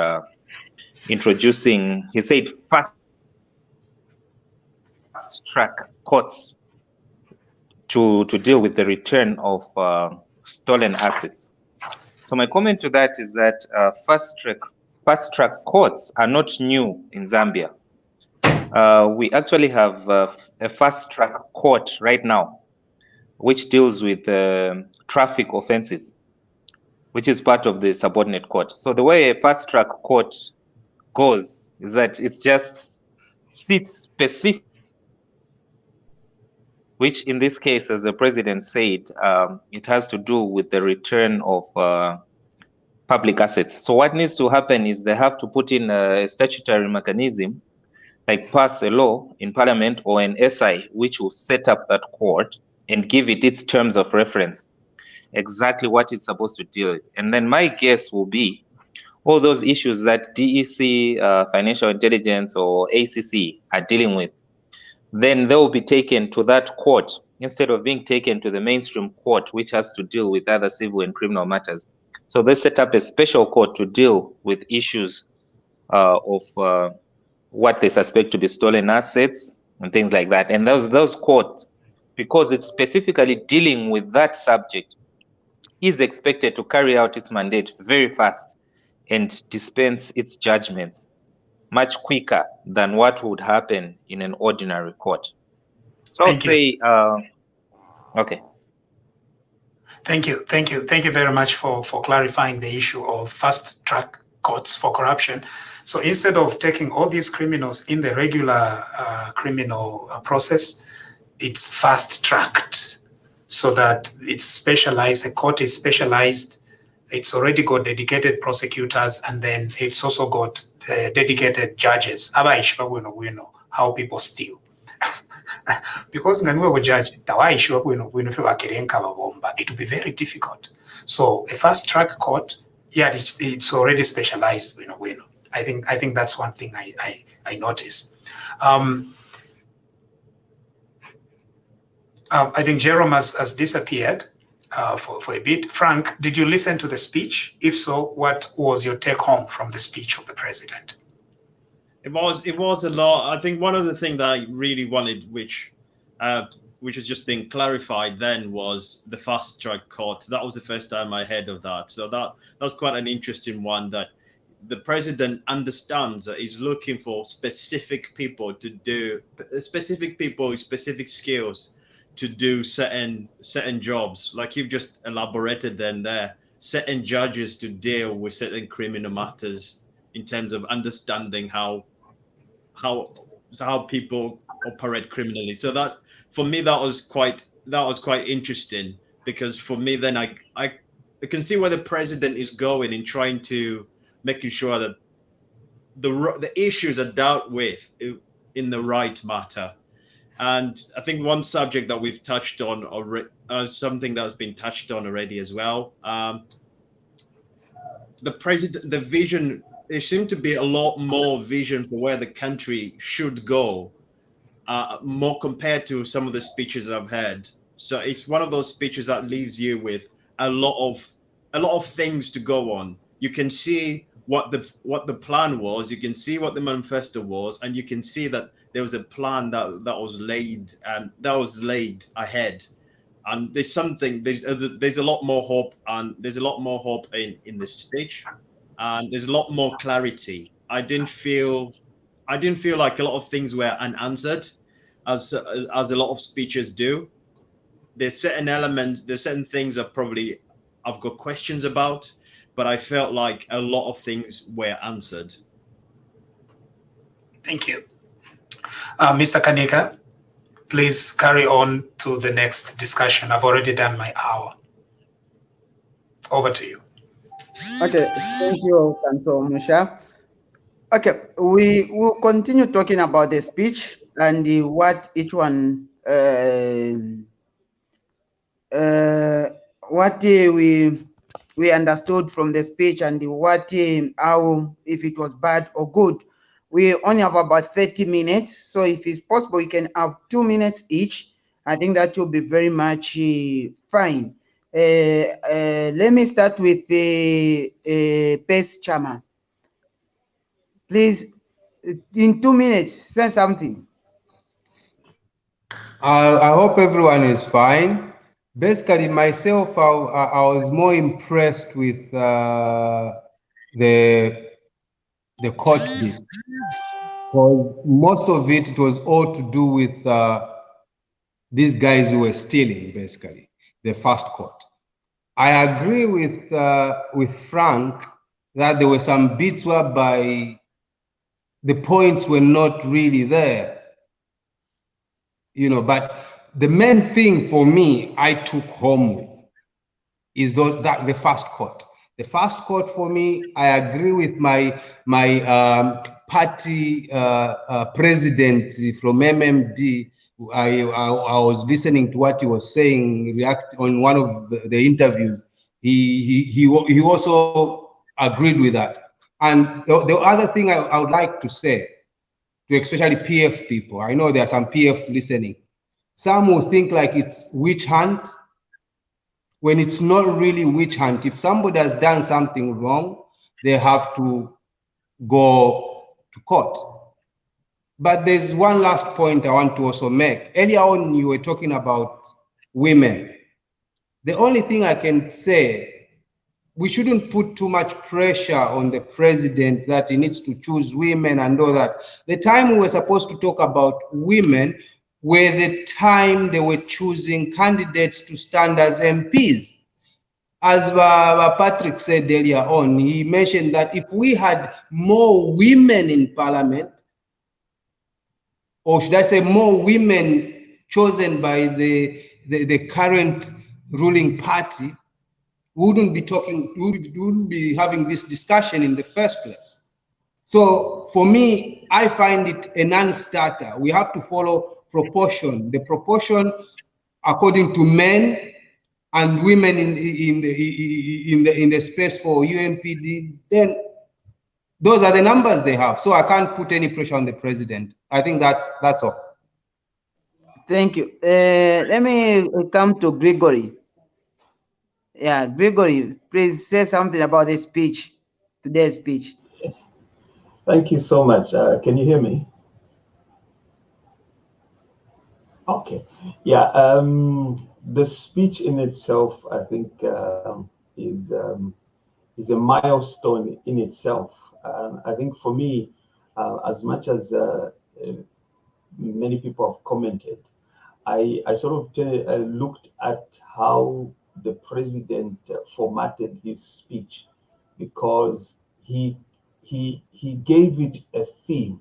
introducing, he said, fast-track courts to deal with the return of stolen assets. So my comment to that is that fast-track courts are not new in Zambia. We actually have a fast-track court right now, which deals with traffic offenses, which is part of the subordinate court. So the way a fast-track court goes is that it's just sits specific, which in this case, as the president said, it has to do with the return of public assets. So what needs to happen is they have to put in a statutory mechanism, like pass a law in parliament or an SI, which will set up that court and give it its terms of reference, exactly what it's supposed to deal with. And then my guess will be all those issues that DEC, Financial Intelligence, or ACC are dealing with, then they will be taken to that court instead of being taken to the mainstream court, which has to deal with other civil and criminal matters. So they set up a special court to deal with issues of what they suspect to be stolen assets and things like that. And those courts, because it's specifically dealing with that subject, is expected to carry out its mandate very fast and dispense its judgments much quicker than what would happen in an ordinary court. So I'd say, okay. Thank you very much for clarifying the issue of fast-track courts for corruption. So instead of taking all these criminals in the regular criminal process, it's fast-tracked so that it's specialized, the court is specialized, it's already got dedicated prosecutors, and then it's also got dedicated judges. How people steal. Because when we were judge, it will be very difficult. So a fast-track court, yeah, it's already specialized. I think that's one thing I notice. I think Jerome has disappeared for a bit. Frank, did you listen to the speech? If so, what was your take home from the speech of the president? It was a lot. I think one of the things that I really wanted, which has just been clarified then, was the fast track court. That was the first time I heard of that. So that was quite an interesting one, that the president understands that he's looking for specific people to do specific skills to do certain jobs, like you've just elaborated there, certain judges to deal with certain criminal matters in terms of understanding how people operate criminally. So that, for me, that was quite interesting, because for me then I can see where the president is going in trying to making sure that the issues are dealt with in the right matter. And I think one subject that we've touched on already, something that has been touched on already as well, the vision, there seemed to be a lot more vision for where the country should go, more compared to some of the speeches I've heard. So it's one of those speeches that leaves you with a lot of things to go on. You can see what the plan was, you can see what the manifesto was, and you can see that there was a plan that was laid ahead. And there's a lot more hope, and there's a lot more hope in the speech, and there's a lot more clarity. I didn't feel like a lot of things were unanswered, as a lot of speeches do. There's certain elements, there's certain things that probably I've got questions about, but I felt like a lot of things were answered. Thank you. Mr. Kanika, please carry on to the next discussion. I've already done my hour. Over to you. Okay, thank you, Kanto Musha. Okay, we will continue talking about the speech and what each one, what we understood from the speech, and what how, if it was bad or good. We only have about 30 minutes, so if it's possible, we can have 2 minutes each. I think that will be very much fine. Let me start with the PACE chairman. Please, in 2 minutes, say something. I hope everyone is fine. Basically, myself, I was more impressed with the court bit. Because most of it was all to do with these guys who were stealing, basically, the first court. I agree with Frank that there were some bits whereby the points were not really there, you know, but the main thing for me I took home with is that the first court. The first court for me, I agree with my party president from MMD. I was listening to what he was saying, react on one of the interviews. He also agreed with that. And the other thing I would like to say, to especially PF people, I know there are some PF listening. Some will think like it's witch hunt, when it's not really witch hunt. If somebody has done something wrong, they have to go to court. But there's one last point I want to also make. Earlier on, you were talking about women. The only thing I can say, we shouldn't put too much pressure on the president that he needs to choose women and all that. The time we were supposed to talk about women were the time they were choosing candidates to stand as MPs. As Patrick said earlier on, he mentioned that if we had more women in parliament, or should I say more women chosen by the current ruling party, we wouldn't be having this discussion in the first place. So for me, I find it a non-starter. We have to follow proportion. The proportion according to men and women in the space for UNPD, then those are the numbers they have. So I can't put any pressure on the president. I think that's all. Thank you. Let me come to Gregory. Yeah, Gregory, please say something about this speech, today's speech. Thank you so much. Can you hear me? Okay. Yeah. The speech in itself, I think, is a milestone in itself. I think for me, as much as many people have commented, I sort of looked at how the president formatted his speech, because he gave it a theme,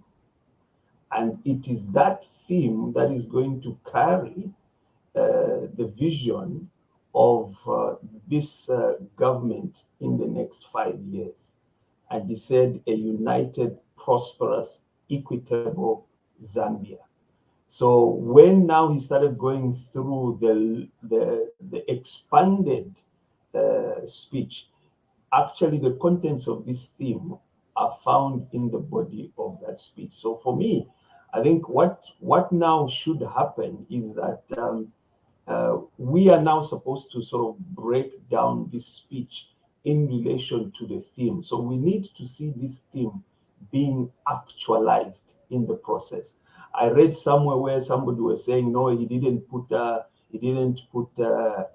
and it is that theme that is going to carry the vision of this government in the next 5 years. And he said, a united, prosperous, equitable Zambia. So when now he started going through the expanded speech, actually the contents of this theme are found in the body of that speech. So for me, I think what now should happen is that we are now supposed to sort of break down this speech in relation to the theme. So we need to see this theme being actualized in the process. I read somewhere where somebody was saying, no, he didn't put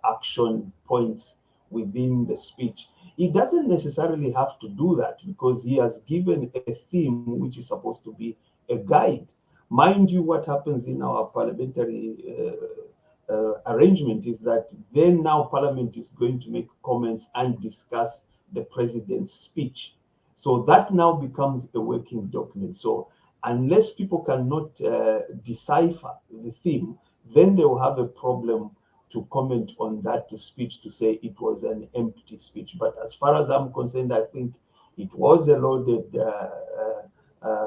action points within the speech. He doesn't necessarily have to do that, because he has given a theme which is supposed to be a guide. Mind you, what happens in our parliamentary arrangement is that then now Parliament is going to make comments and discuss the president's speech. So that now becomes a working document. So unless people cannot decipher the theme, then they will have a problem to comment on that speech, to say it was an empty speech. But as far as I'm concerned, I think it was a loaded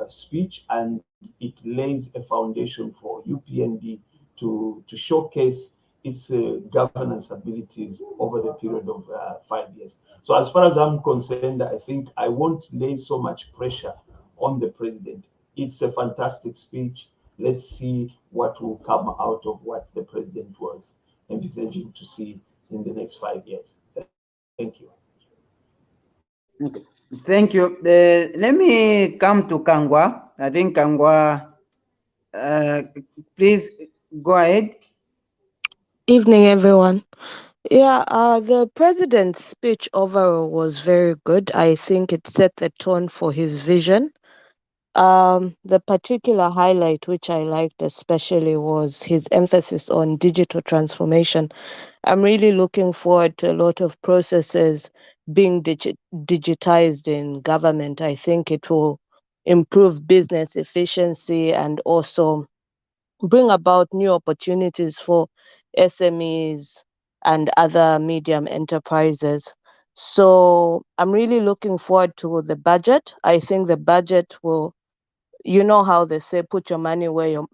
speech, and it lays a foundation for UPND to showcase its governance abilities over the period of 5 years. So as far as I'm concerned, I think I won't lay so much pressure on the president. it's a fantastic speech. Let's see what will come out of what the president was envisaging to see in the next 5 years. Thank you. Okay. Thank you. Let me come to Kangwa. I think Kangwa, please go ahead. Evening, everyone. Yeah, the president's speech overall was very good. I think it set the tone for his vision. The particular highlight which I liked especially was his emphasis on digital transformation. I'm really looking forward to a lot of processes being digitized in government. I think it will improve business efficiency and also bring about new opportunities for SMEs and other medium enterprises. So I'm really looking forward to the budget. I think the budget will, you know how they say, put your money where your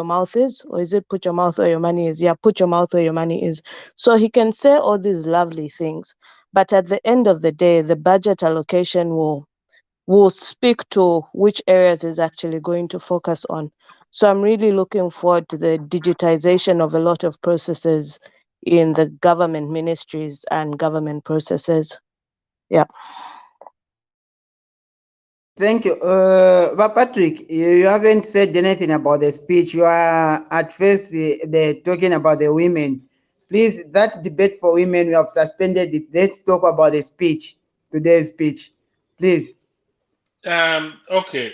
mouth is, or is it put your mouth where your money is? Yeah, put your mouth where your money is. So he can say all these lovely things, but at the end of the day, the budget allocation will speak to which areas is actually going to focus on. So I'm really looking forward to the digitization of a lot of processes in the government ministries and government processes. Yeah. Thank you. But Patrick, you haven't said anything about the speech. You are at first they're talking about the women. Please, that debate for women, we have suspended it. Let's talk about the speech, today's speech. Please. Okay.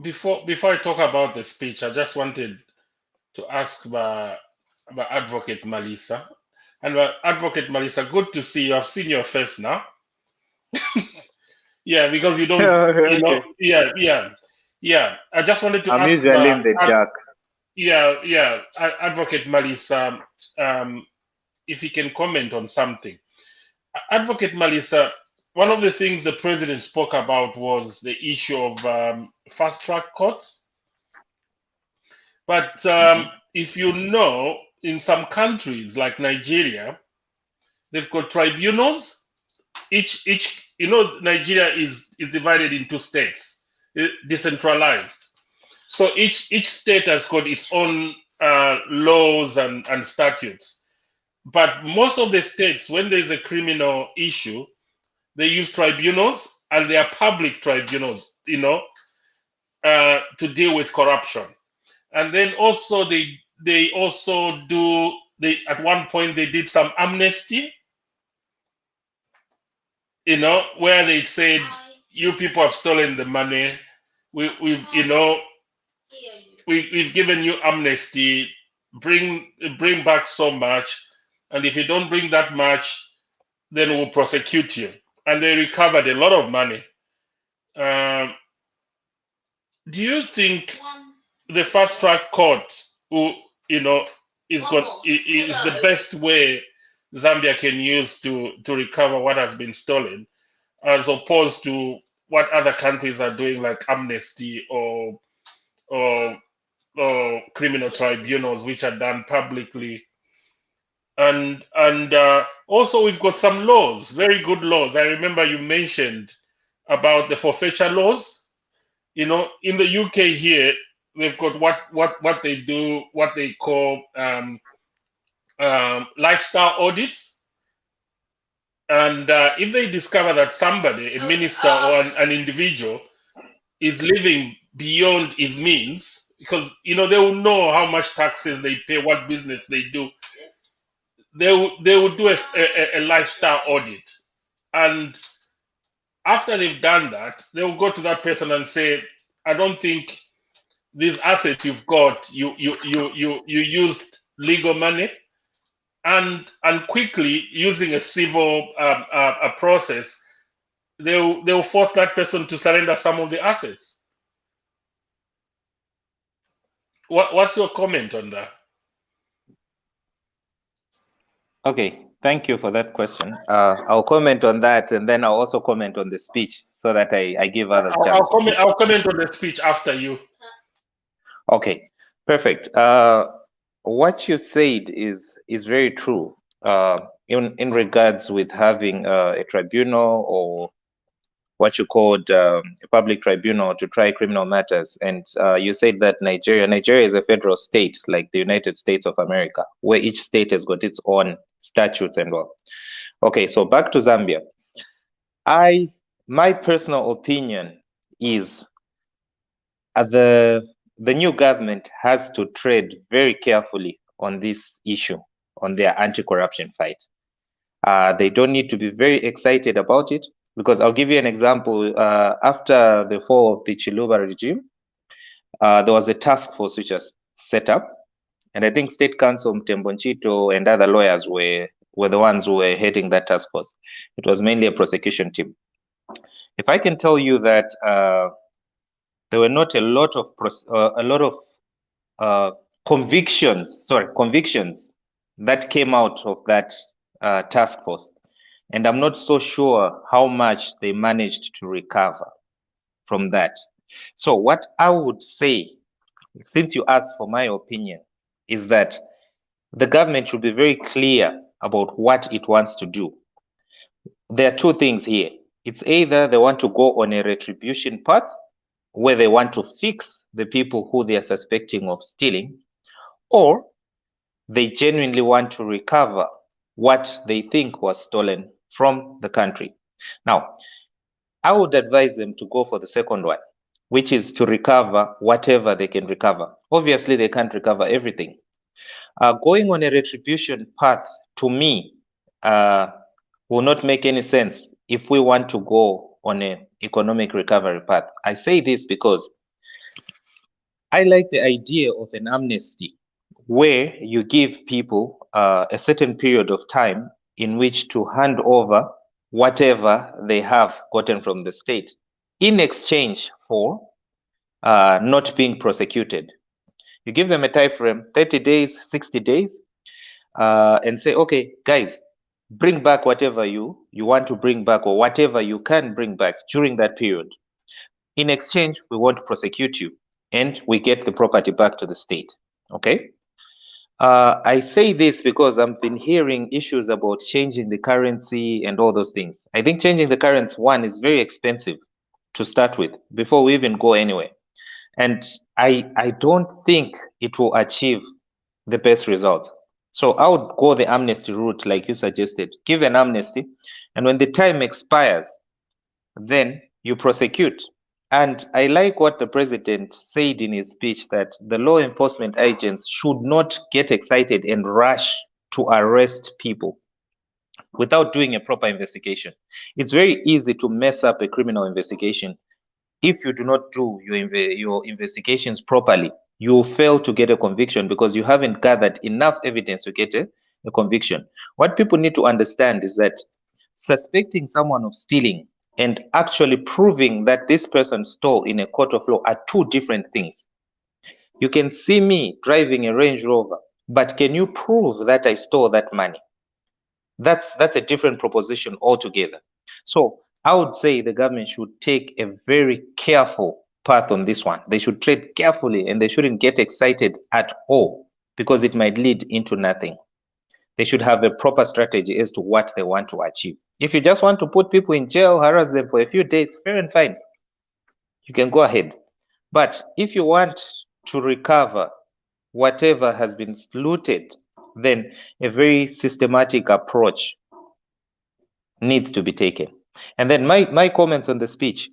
Before I talk about the speech, I just wanted to ask about Advocate Malisa. And Advocate Malisa, good to see you. I've seen your face now. Yeah, because you don't, you know, Okay. yeah. I just wanted to I'm ask usually in the dark. Advocate Malisa, if he can comment on something. Advocate Malisa, one of the things the president spoke about was the issue of fast track courts. But if you know, in some countries like Nigeria, they've got tribunals. Each Nigeria is divided into states, decentralized. So each state has got its own laws and statutes. But most of the states, when there's a criminal issue, they use tribunals, and they are public tribunals, to deal with corruption. And then also they also do, at one point they did some amnesty, where they said, you people have stolen the money. We've given you amnesty. Bring back so much, and if you don't bring that much, then we'll prosecute you. And they recovered a lot of money. Do you think the fast track court, is the best way Zambia can use to recover what has been stolen, as opposed to what other countries are doing, like amnesty or criminal tribunals, which are done publicly? And also we've got some laws, very good laws. I remember you mentioned about the forfeiture laws. In the UK here, they've got what they do, what they call lifestyle audits. And if they discover that somebody, a minister or an individual, is living beyond his means, because they will know how much taxes they pay, what business they do, they will do a lifestyle audit. And after they've done that, they will go to that person and say, I don't think these assets you've got, you used legal money, and quickly, using a civil a process, they'll force that person to surrender some of the assets. What's your comment on that? Okay, thank you for that question. I'll comment on that, and then I'll also comment on the speech so that I give others chance to speak. I'll comment on the speech after you. Okay, perfect. What you said is very true. In regards with having a tribunal what you called a public tribunal to try criminal matters, and you said that Nigeria is a federal state like the United States of America, where each state has got its own statutes and all. Okay, so back to Zambia. My personal opinion is the new government has to tread very carefully on this issue, on their anti-corruption fight. They don't need to be very excited about it, because I'll give you an example. After the fall of the Chiluba regime, there was a task force which was set up, and I think State Council Mtembonchito and other lawyers were the ones who were heading that task force. It was mainly a prosecution team. If I can tell you that there were not a lot of convictions that came out of that task force, and I'm not so sure how much they managed to recover from that. So what I would say, since you asked for my opinion, is that the government should be very clear about what it wants to do. There are two things here. It's either they want to go on a retribution path, where they want to fix the people who they are suspecting of stealing, or they genuinely want to recover what they think was stolen from the country. Now, I would advise them to go for the second one, which is to recover whatever they can recover. Obviously, they can't recover everything. Going on a retribution path, to me, will not make any sense if we want to go on an economic recovery path. I say this because I like the idea of an amnesty, where you give people a certain period of time in which to hand over whatever they have gotten from the state in exchange for not being prosecuted. You give them a time frame, 30 days, 60 days, and say, okay, guys, bring back whatever you want to bring back, or whatever you can bring back during that period. In exchange, we won't prosecute you, and we get the property back to the state. Okay? I say this because I've been hearing issues about changing the currency and all those things. I think changing the currency, one, is very expensive to start with before we even go anywhere. And I don't think it will achieve the best results. So I would go the amnesty route like you suggested. Give an amnesty, and when the time expires, then you prosecute. And I like what the president said in his speech, that the law enforcement agents should not get excited and rush to arrest people without doing a proper investigation. It's very easy to mess up a criminal investigation. If you do not do your investigations properly, you will fail to get a conviction because you haven't gathered enough evidence to get a conviction. What people need to understand is that suspecting someone of stealing and actually proving that this person stole in a court of law are two different things. You can see me driving a Range Rover, but can you prove that I stole that money? That's a different proposition altogether. So I would say the government should take a very careful path on this one. They should tread carefully, and they shouldn't get excited at all, because it might lead into nothing. They should have a proper strategy as to what they want to achieve. If you just want to put people in jail, harass them for a few days, fair and fine. You can go ahead. But if you want to recover whatever has been looted, then a very systematic approach needs to be taken. And then my comments on the speech,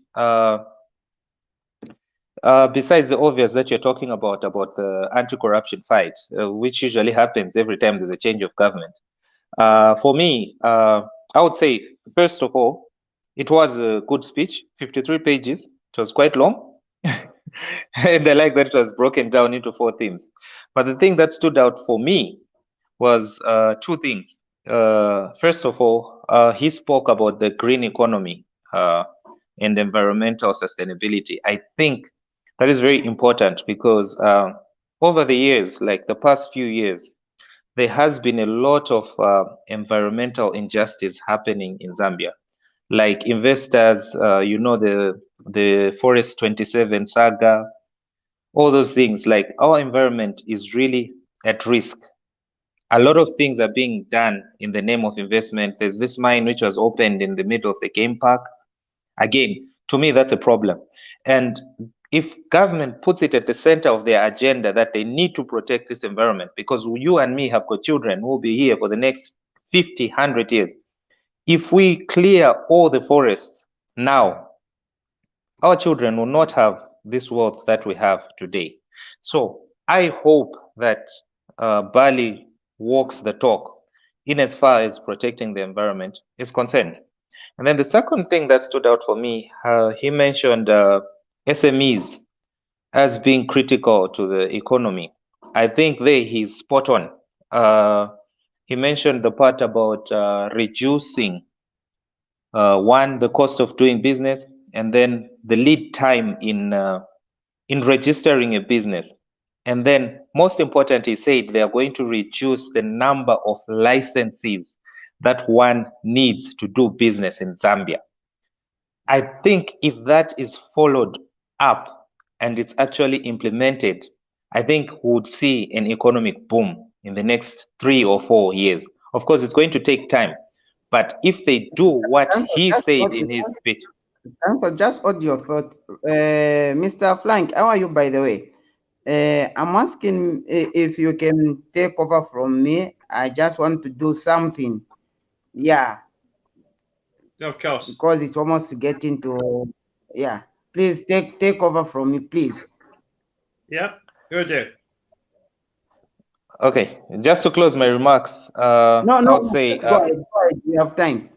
besides the obvious that you're talking about the anti-corruption fight, which usually happens every time there's a change of government. For me, I would say, first of all, it was a good speech, 53 pages. It was quite long. And I like that it was broken down into 4 themes. But the thing that stood out for me was 2 things. First of all, he spoke about the green economy and environmental sustainability. I think that is very important because over the years, like the past few years, there has been a lot of environmental injustice happening in Zambia. Like investors, the Forest 27 saga, all those things. Like our environment is really at risk. A lot of things are being done in the name of investment. There's this mine which was opened in the middle of the game park. Again, to me, that's a problem. And if government puts it at the center of their agenda that they need to protect this environment, because you and me have got children who will be here for the next 50, 100 years. If we clear all the forests now, our children will not have this wealth that we have today. So I hope that Bali walks the talk in as far as protecting the environment is concerned. And then the second thing that stood out for me, he mentioned SMEs as being critical to the economy. I think there he's spot on. He mentioned the part about reducing one, the cost of doing business, and then the lead time in registering a business. And then most important, he said they are going to reduce the number of licenses that one needs to do business in Zambia. I think if that is followed up and it's actually implemented, I think we would see an economic boom in the next 3 or 4 years. Of course, it's going to take time, but if they do what he said in his speech. Answer, just hold your thought. Mr. Flank, how are you, by the way? I'm asking if you can take over from me. I just want to do something. Yeah. Of course. Because it's almost getting to, yeah. Please take over from me, please. Yeah, good day. Okay, just to close my remarks, I would say... Go ahead, you have time.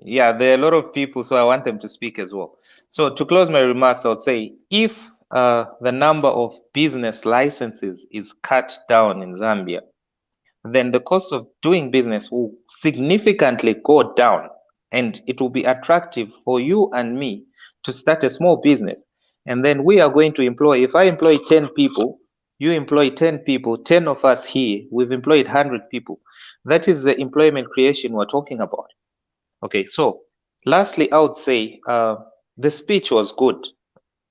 Yeah, there are a lot of people, so I want them to speak as well. So to close my remarks, I would say if the number of business licenses is cut down in Zambia, then the cost of doing business will significantly go down, and it will be attractive for you and me to start a small business. And then we are going to employ, if I employ 10 people, you employ 10 people, 10 of us here, we've employed 100 people. That is the employment creation we're talking about. Okay, so lastly, I would say the speech was good,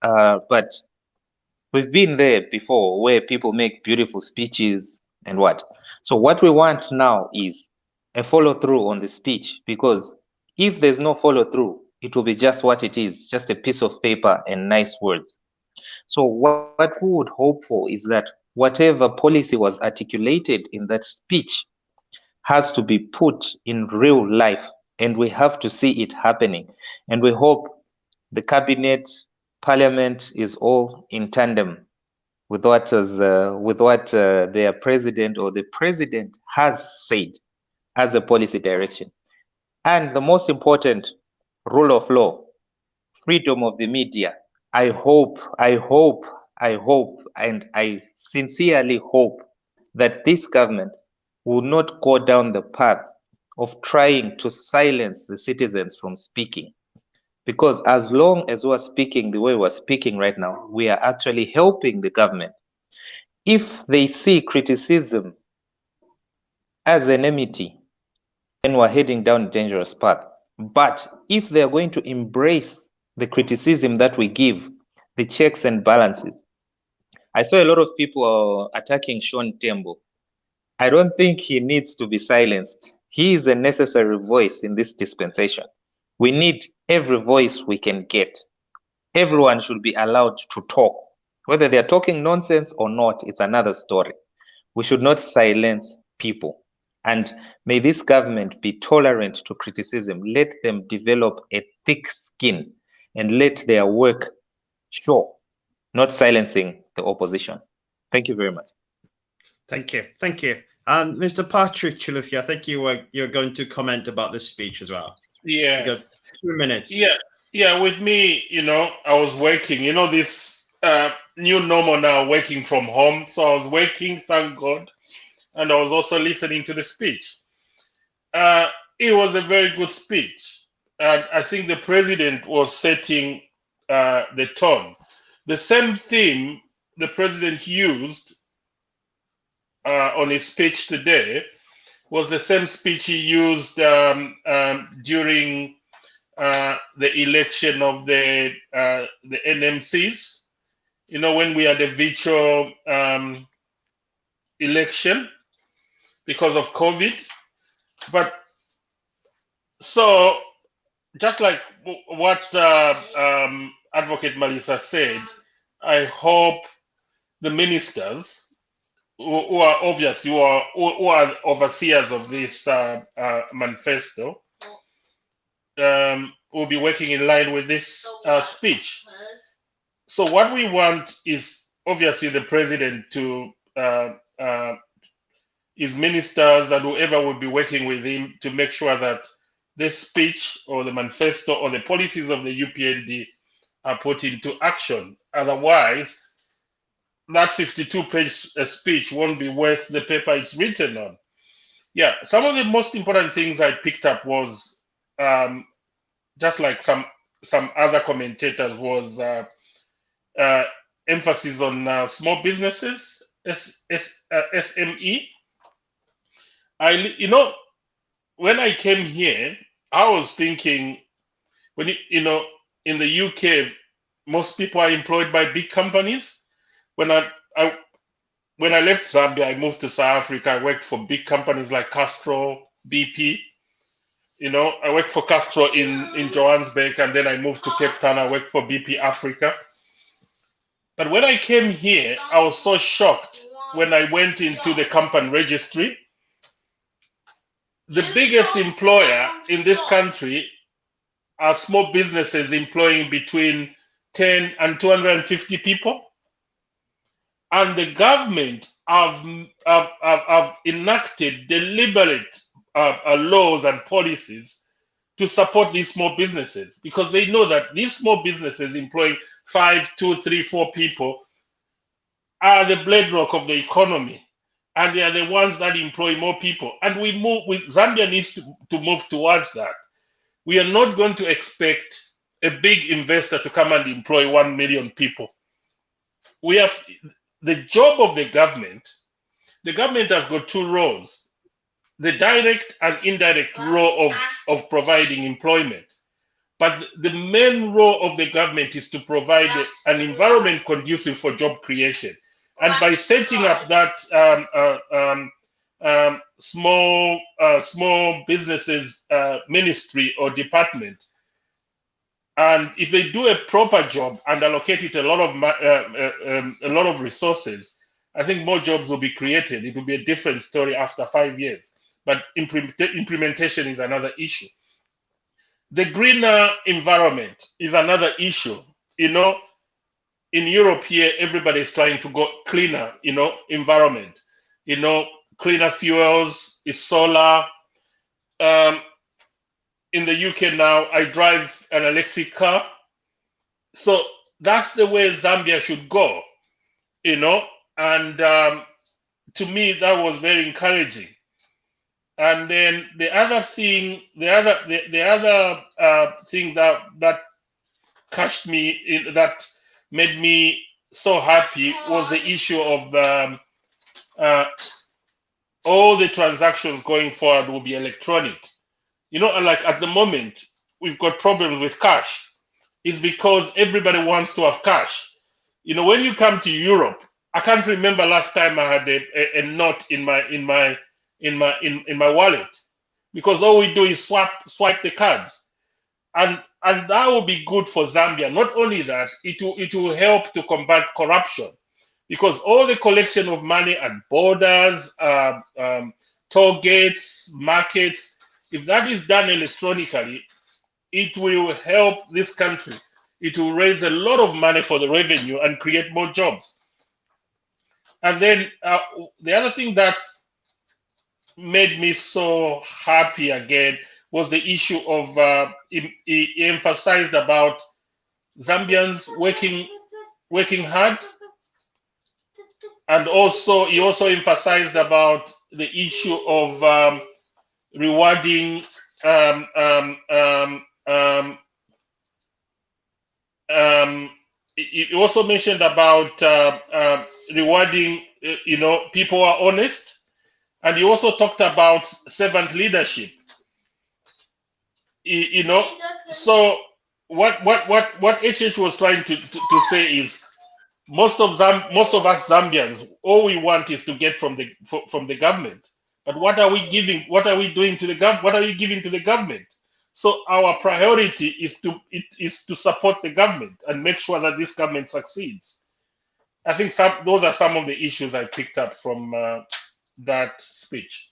but we've been there before where people make beautiful speeches and what. So what we want now is a follow through on the speech, because if there's no follow through, it will be just what it is, just a piece of paper and nice words. So what we would hope for is that whatever policy was articulated in that speech has to be put in real life, and we have to see it happening. And we hope the cabinet, parliament is all in tandem with what their president or the president has said as a policy direction. And the most important, rule of law, freedom of the media. I hope, and I sincerely hope that this government will not go down the path of trying to silence the citizens from speaking. Because as long as we're speaking the way we're speaking right now, we are actually helping the government. If they see criticism as an enmity, then we're heading down a dangerous path. But if they're going to embrace the criticism that we give, the checks and balances, I saw a lot of people attacking Sean Tembo. I don't think he needs to be silenced. He is a necessary voice in this dispensation. We need every voice we can get. Everyone should be allowed to talk. Whether they're talking nonsense or not, it's another story. We should not silence people. And may this government be tolerant to criticism. Let them develop a thick skin and let their work show, not silencing the opposition. Thank you very much. Thank you. Thank you. Mr. Patrick Chilufya, I think you're going to comment about this speech as well. Yeah. You got 2 minutes. Yeah. With me, I was working. This new normal now, working from home. So I was working, thank God, and I was also listening to the speech. It was a very good speech, and I think the president was setting the tone. The same theme the president used on his speech today was the same speech he used during the election of the NMCs. When we had a virtual election because of COVID. But so just like what Advocate Malisa said, I hope the ministers who are obviously who are overseers of this manifesto will be working in line with this speech. So what we want is obviously the president to his ministers and whoever will be working with him to make sure that this speech or the manifesto or the policies of the UPND are put into action. Otherwise, that 52-page speech won't be worth the paper it's written on. Yeah, some of the most important things I picked up was just like some other commentators was emphasis on small businesses, SME. When I came here, I was thinking when in the UK, most people are employed by big companies. When I left Zambia, I moved to South Africa. I worked for big companies like Castro, BP. I worked for Castro in Johannesburg, and then I moved to Cape Town. I worked for BP Africa. But when I came here, I was so shocked when I went into the company registry. The biggest employer in this country are small businesses employing between 10 and 250 people. And the government have enacted deliberate laws and policies to support these small businesses, because they know that these small businesses employing 5, 2, 3, 4 people are the bedrock of the economy, and they are the ones that employ more people. And Zambia needs to move towards that. We are not going to expect a big investor to come and employ 1 million people. We have the job of the government. The government has got two roles: the direct and indirect role of providing employment. But the main role of the government is to provide an environment conducive for job creation. And by setting up that small businesses ministry or department, and if they do a proper job and allocate it a lot of resources, I think more jobs will be created. It will be a different story after 5 years. But implementation is another issue. The greener environment is another issue. In Europe here, everybody is trying to go cleaner, environment. Cleaner fuels, is solar. In the UK now, I drive an electric car. So that's the way Zambia should go, and to me, that was very encouraging. And then the other thing that catched me, that made me so happy, was the issue of all the transactions going forward will be electronic. Like at the moment, we've got problems with cash. It's because everybody wants to have cash. When you come to Europe, I can't remember last time I had a note in my wallet, because all we do is swipe the cards, and that will be good for Zambia. Not only that, it will help to combat corruption, because all the collection of money at borders, toll gates, markets, if that is done electronically, it will help this country. It will raise a lot of money for the revenue and create more jobs. And then the other thing that made me so happy again was the issue of he emphasized about Zambians working hard, and he also emphasized about the issue of rewarding he also mentioned about rewarding people who are honest, and he also talked about servant leadership. So what HH was trying to say is, most of us Zambians, all we want is to get from the government. But what are we giving? What are we doing to the government? What are we giving to the government? So our priority is to support the government and make sure that this government succeeds. I think those are some of the issues I picked up from that speech.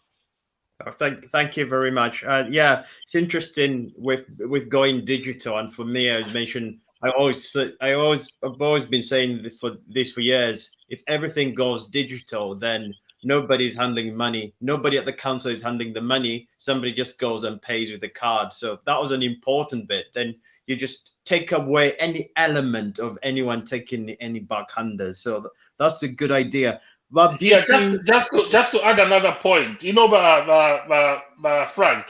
Thank you very much. Yeah, it's interesting with going digital, and for me, I mentioned I've always been saying this for years. If everything goes digital, then nobody's handling money. Nobody at the council is handling the money. Somebody just goes and pays with the card. So that was an important bit. Then you just take away any element of anyone taking any backhanders. So that's a good idea. But yeah, just to add another point, you know, Frank,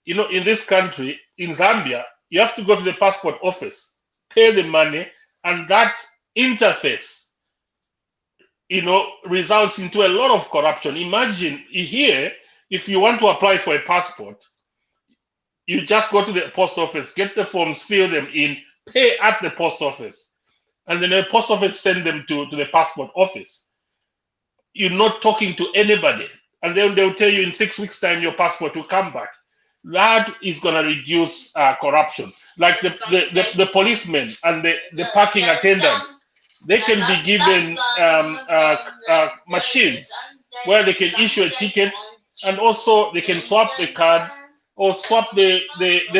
you know, in this country, in Zambia, you have to go to the passport office, pay the money, and that interface, you know, results into a lot of corruption. Imagine here, if you want to apply for a passport, you just go to the post office, get the forms, fill them in, pay at the post office, and then the post office send them to the passport office. You're not talking to anybody, and then they'll tell you in 6 weeks' time your passport will come back. That is going to reduce corruption. Like the policemen and the parking attendants, they can be given machines where they can issue a ticket, and also they can swap the card or swap the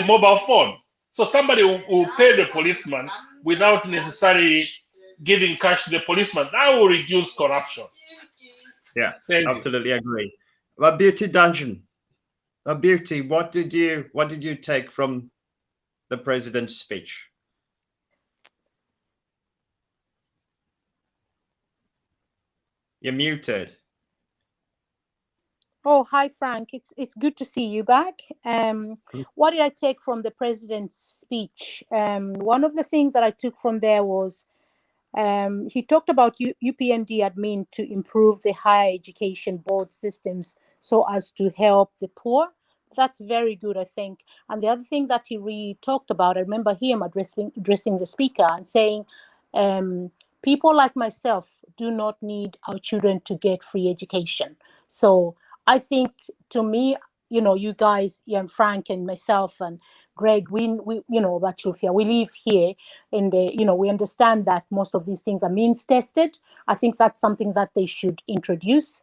mobile phone. So somebody will pay the policeman without necessarily giving cash to the policeman. That will reduce corruption. Yeah, absolutely agree. But Beauty Dungeon, Beauty, what did you take from the president's speech? You're muted. Oh, hi, Frank. It's good to see you back. What did I take from the president's speech? One of the things that I took from there was he talked about UPND admin to improve the higher education board systems so as to help the poor. That's very good, I think. And the other thing that he really talked about, I remember him addressing the speaker and saying, people like myself do not need our children to get free education. So I think, to me, you know, you guys, Frank and myself and Greg, we you know, about Chufia, we live here in the, you know, we understand that most of these things are means tested. I think that's something that they should introduce.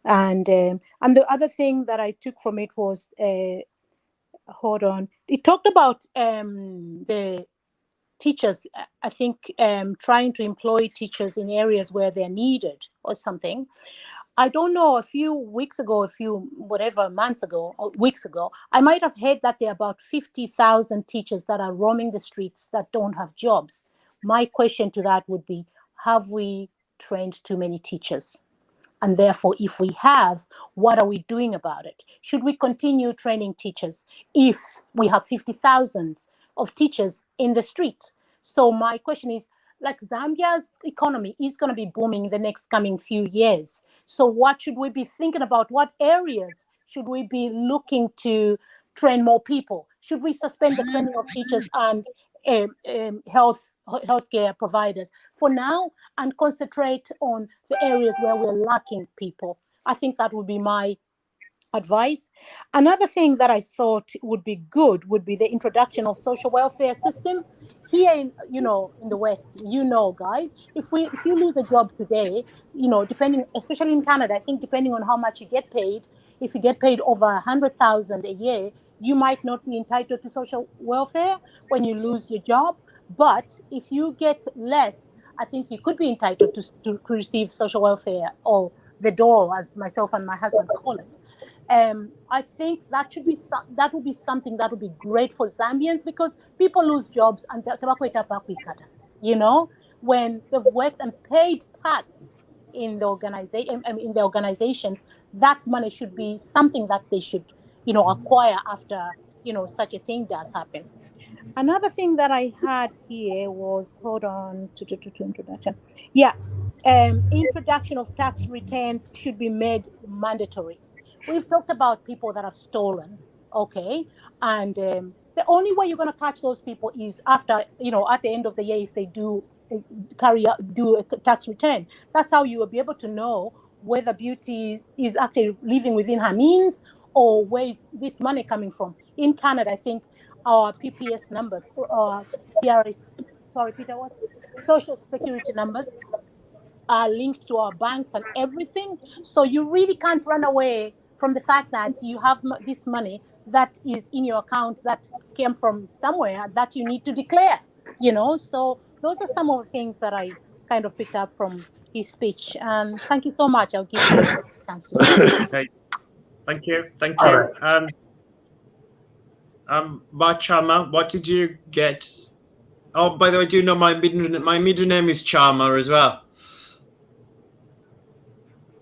And the other thing that I took from it was, hold on, it talked about the teachers, I think, trying to employ teachers in areas where they're needed or something. I don't know, a few weeks ago, months ago, or weeks ago, I might have heard that there are about 50,000 teachers that are roaming the streets that don't have jobs. My question to that would be, have we trained too many teachers? And therefore, if we have, what are we doing about it? Should we continue training teachers if we have 50,000 of teachers in the street? So my question is, like, Zambia's economy is going to be booming in the next coming few years. So what should we be thinking about? What areas should we be looking to train more people? Should we suspend the training of teachers and healthcare providers for now and concentrate on the areas where we're lacking people? I think that would be my advice. Another thing that I thought would be good would be the introduction of social welfare system here in, you know, in the West. You know, guys, if you lose a job today, you know, depending, especially in Canada, I think depending on how much you get paid, if you get paid over 100,000 a year, you might not be entitled to social welfare when you lose your job. But if you get less, I think you could be entitled to receive social welfare, or the dole, as myself and my husband call it. I think that would be something that would be great for Zambians, because people lose jobs and you know, when they've worked and paid tax in the organizations, that money should be something that they should, you know, acquire after, you know, such a thing does happen. Another thing that I had here was, hold on, to introduction. Yeah, introduction of tax returns should be made mandatory. We've talked about people that have stolen, okay? And the only way you're going to catch those people is after, you know, at the end of the year, if they do do a tax return. That's how you will be able to know whether Beauty is actually living within her means, or where is this money coming from. in Canada, I think our PPS numbers, PRS, sorry, Peter, what's social security numbers are linked to our banks and everything. So you really can't run away from the fact that you have this money that is in your account that came from somewhere that you need to declare, you know. So those are some of the things that I kind of picked up from his speech. And thank you so much. I'll give you a chance to speak. Okay. Thank you. Thank All you. Chama, what did you get? Oh, by the way, do you know my middle name is Chama as well?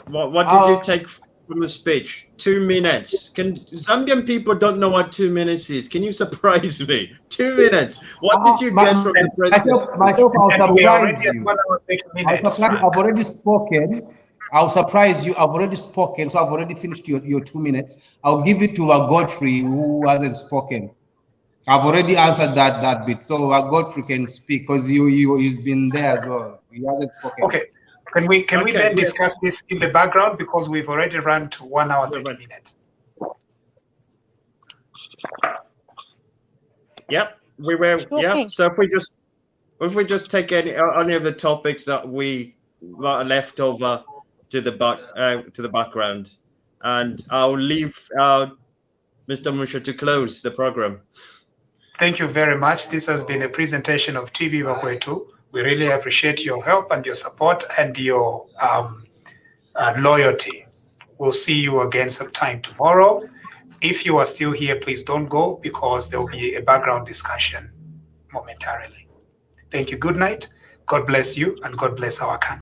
What did you take from the speech? 2 minutes. Zambian people don't know what 2 minutes is. Can you surprise me? 2 minutes. What did you get from the president? Myself, I'll surprise you. Frank. I've already spoken. I'll surprise you. I've already spoken, so I've already finished your 2 minutes. I'll give it to Godfrey, who hasn't spoken. I've already answered that bit, so Godfrey can speak because he's been there as well. He hasn't spoken. Okay. Can we then discuss this in the background, because we've already run to 1 hour 30 minutes. Yep, we were. Sure Yep. thing. So if we just take any of the topics that we left over to the background, and I'll leave Mr. Musha to close the program. Thank you very much. This has been a presentation of TV Bakwetu. We really appreciate your help and your support and your loyalty. We'll see you again sometime tomorrow. If you are still here, please don't go, because there will be a background discussion momentarily. Thank you. Good night. God bless you, and God bless our country.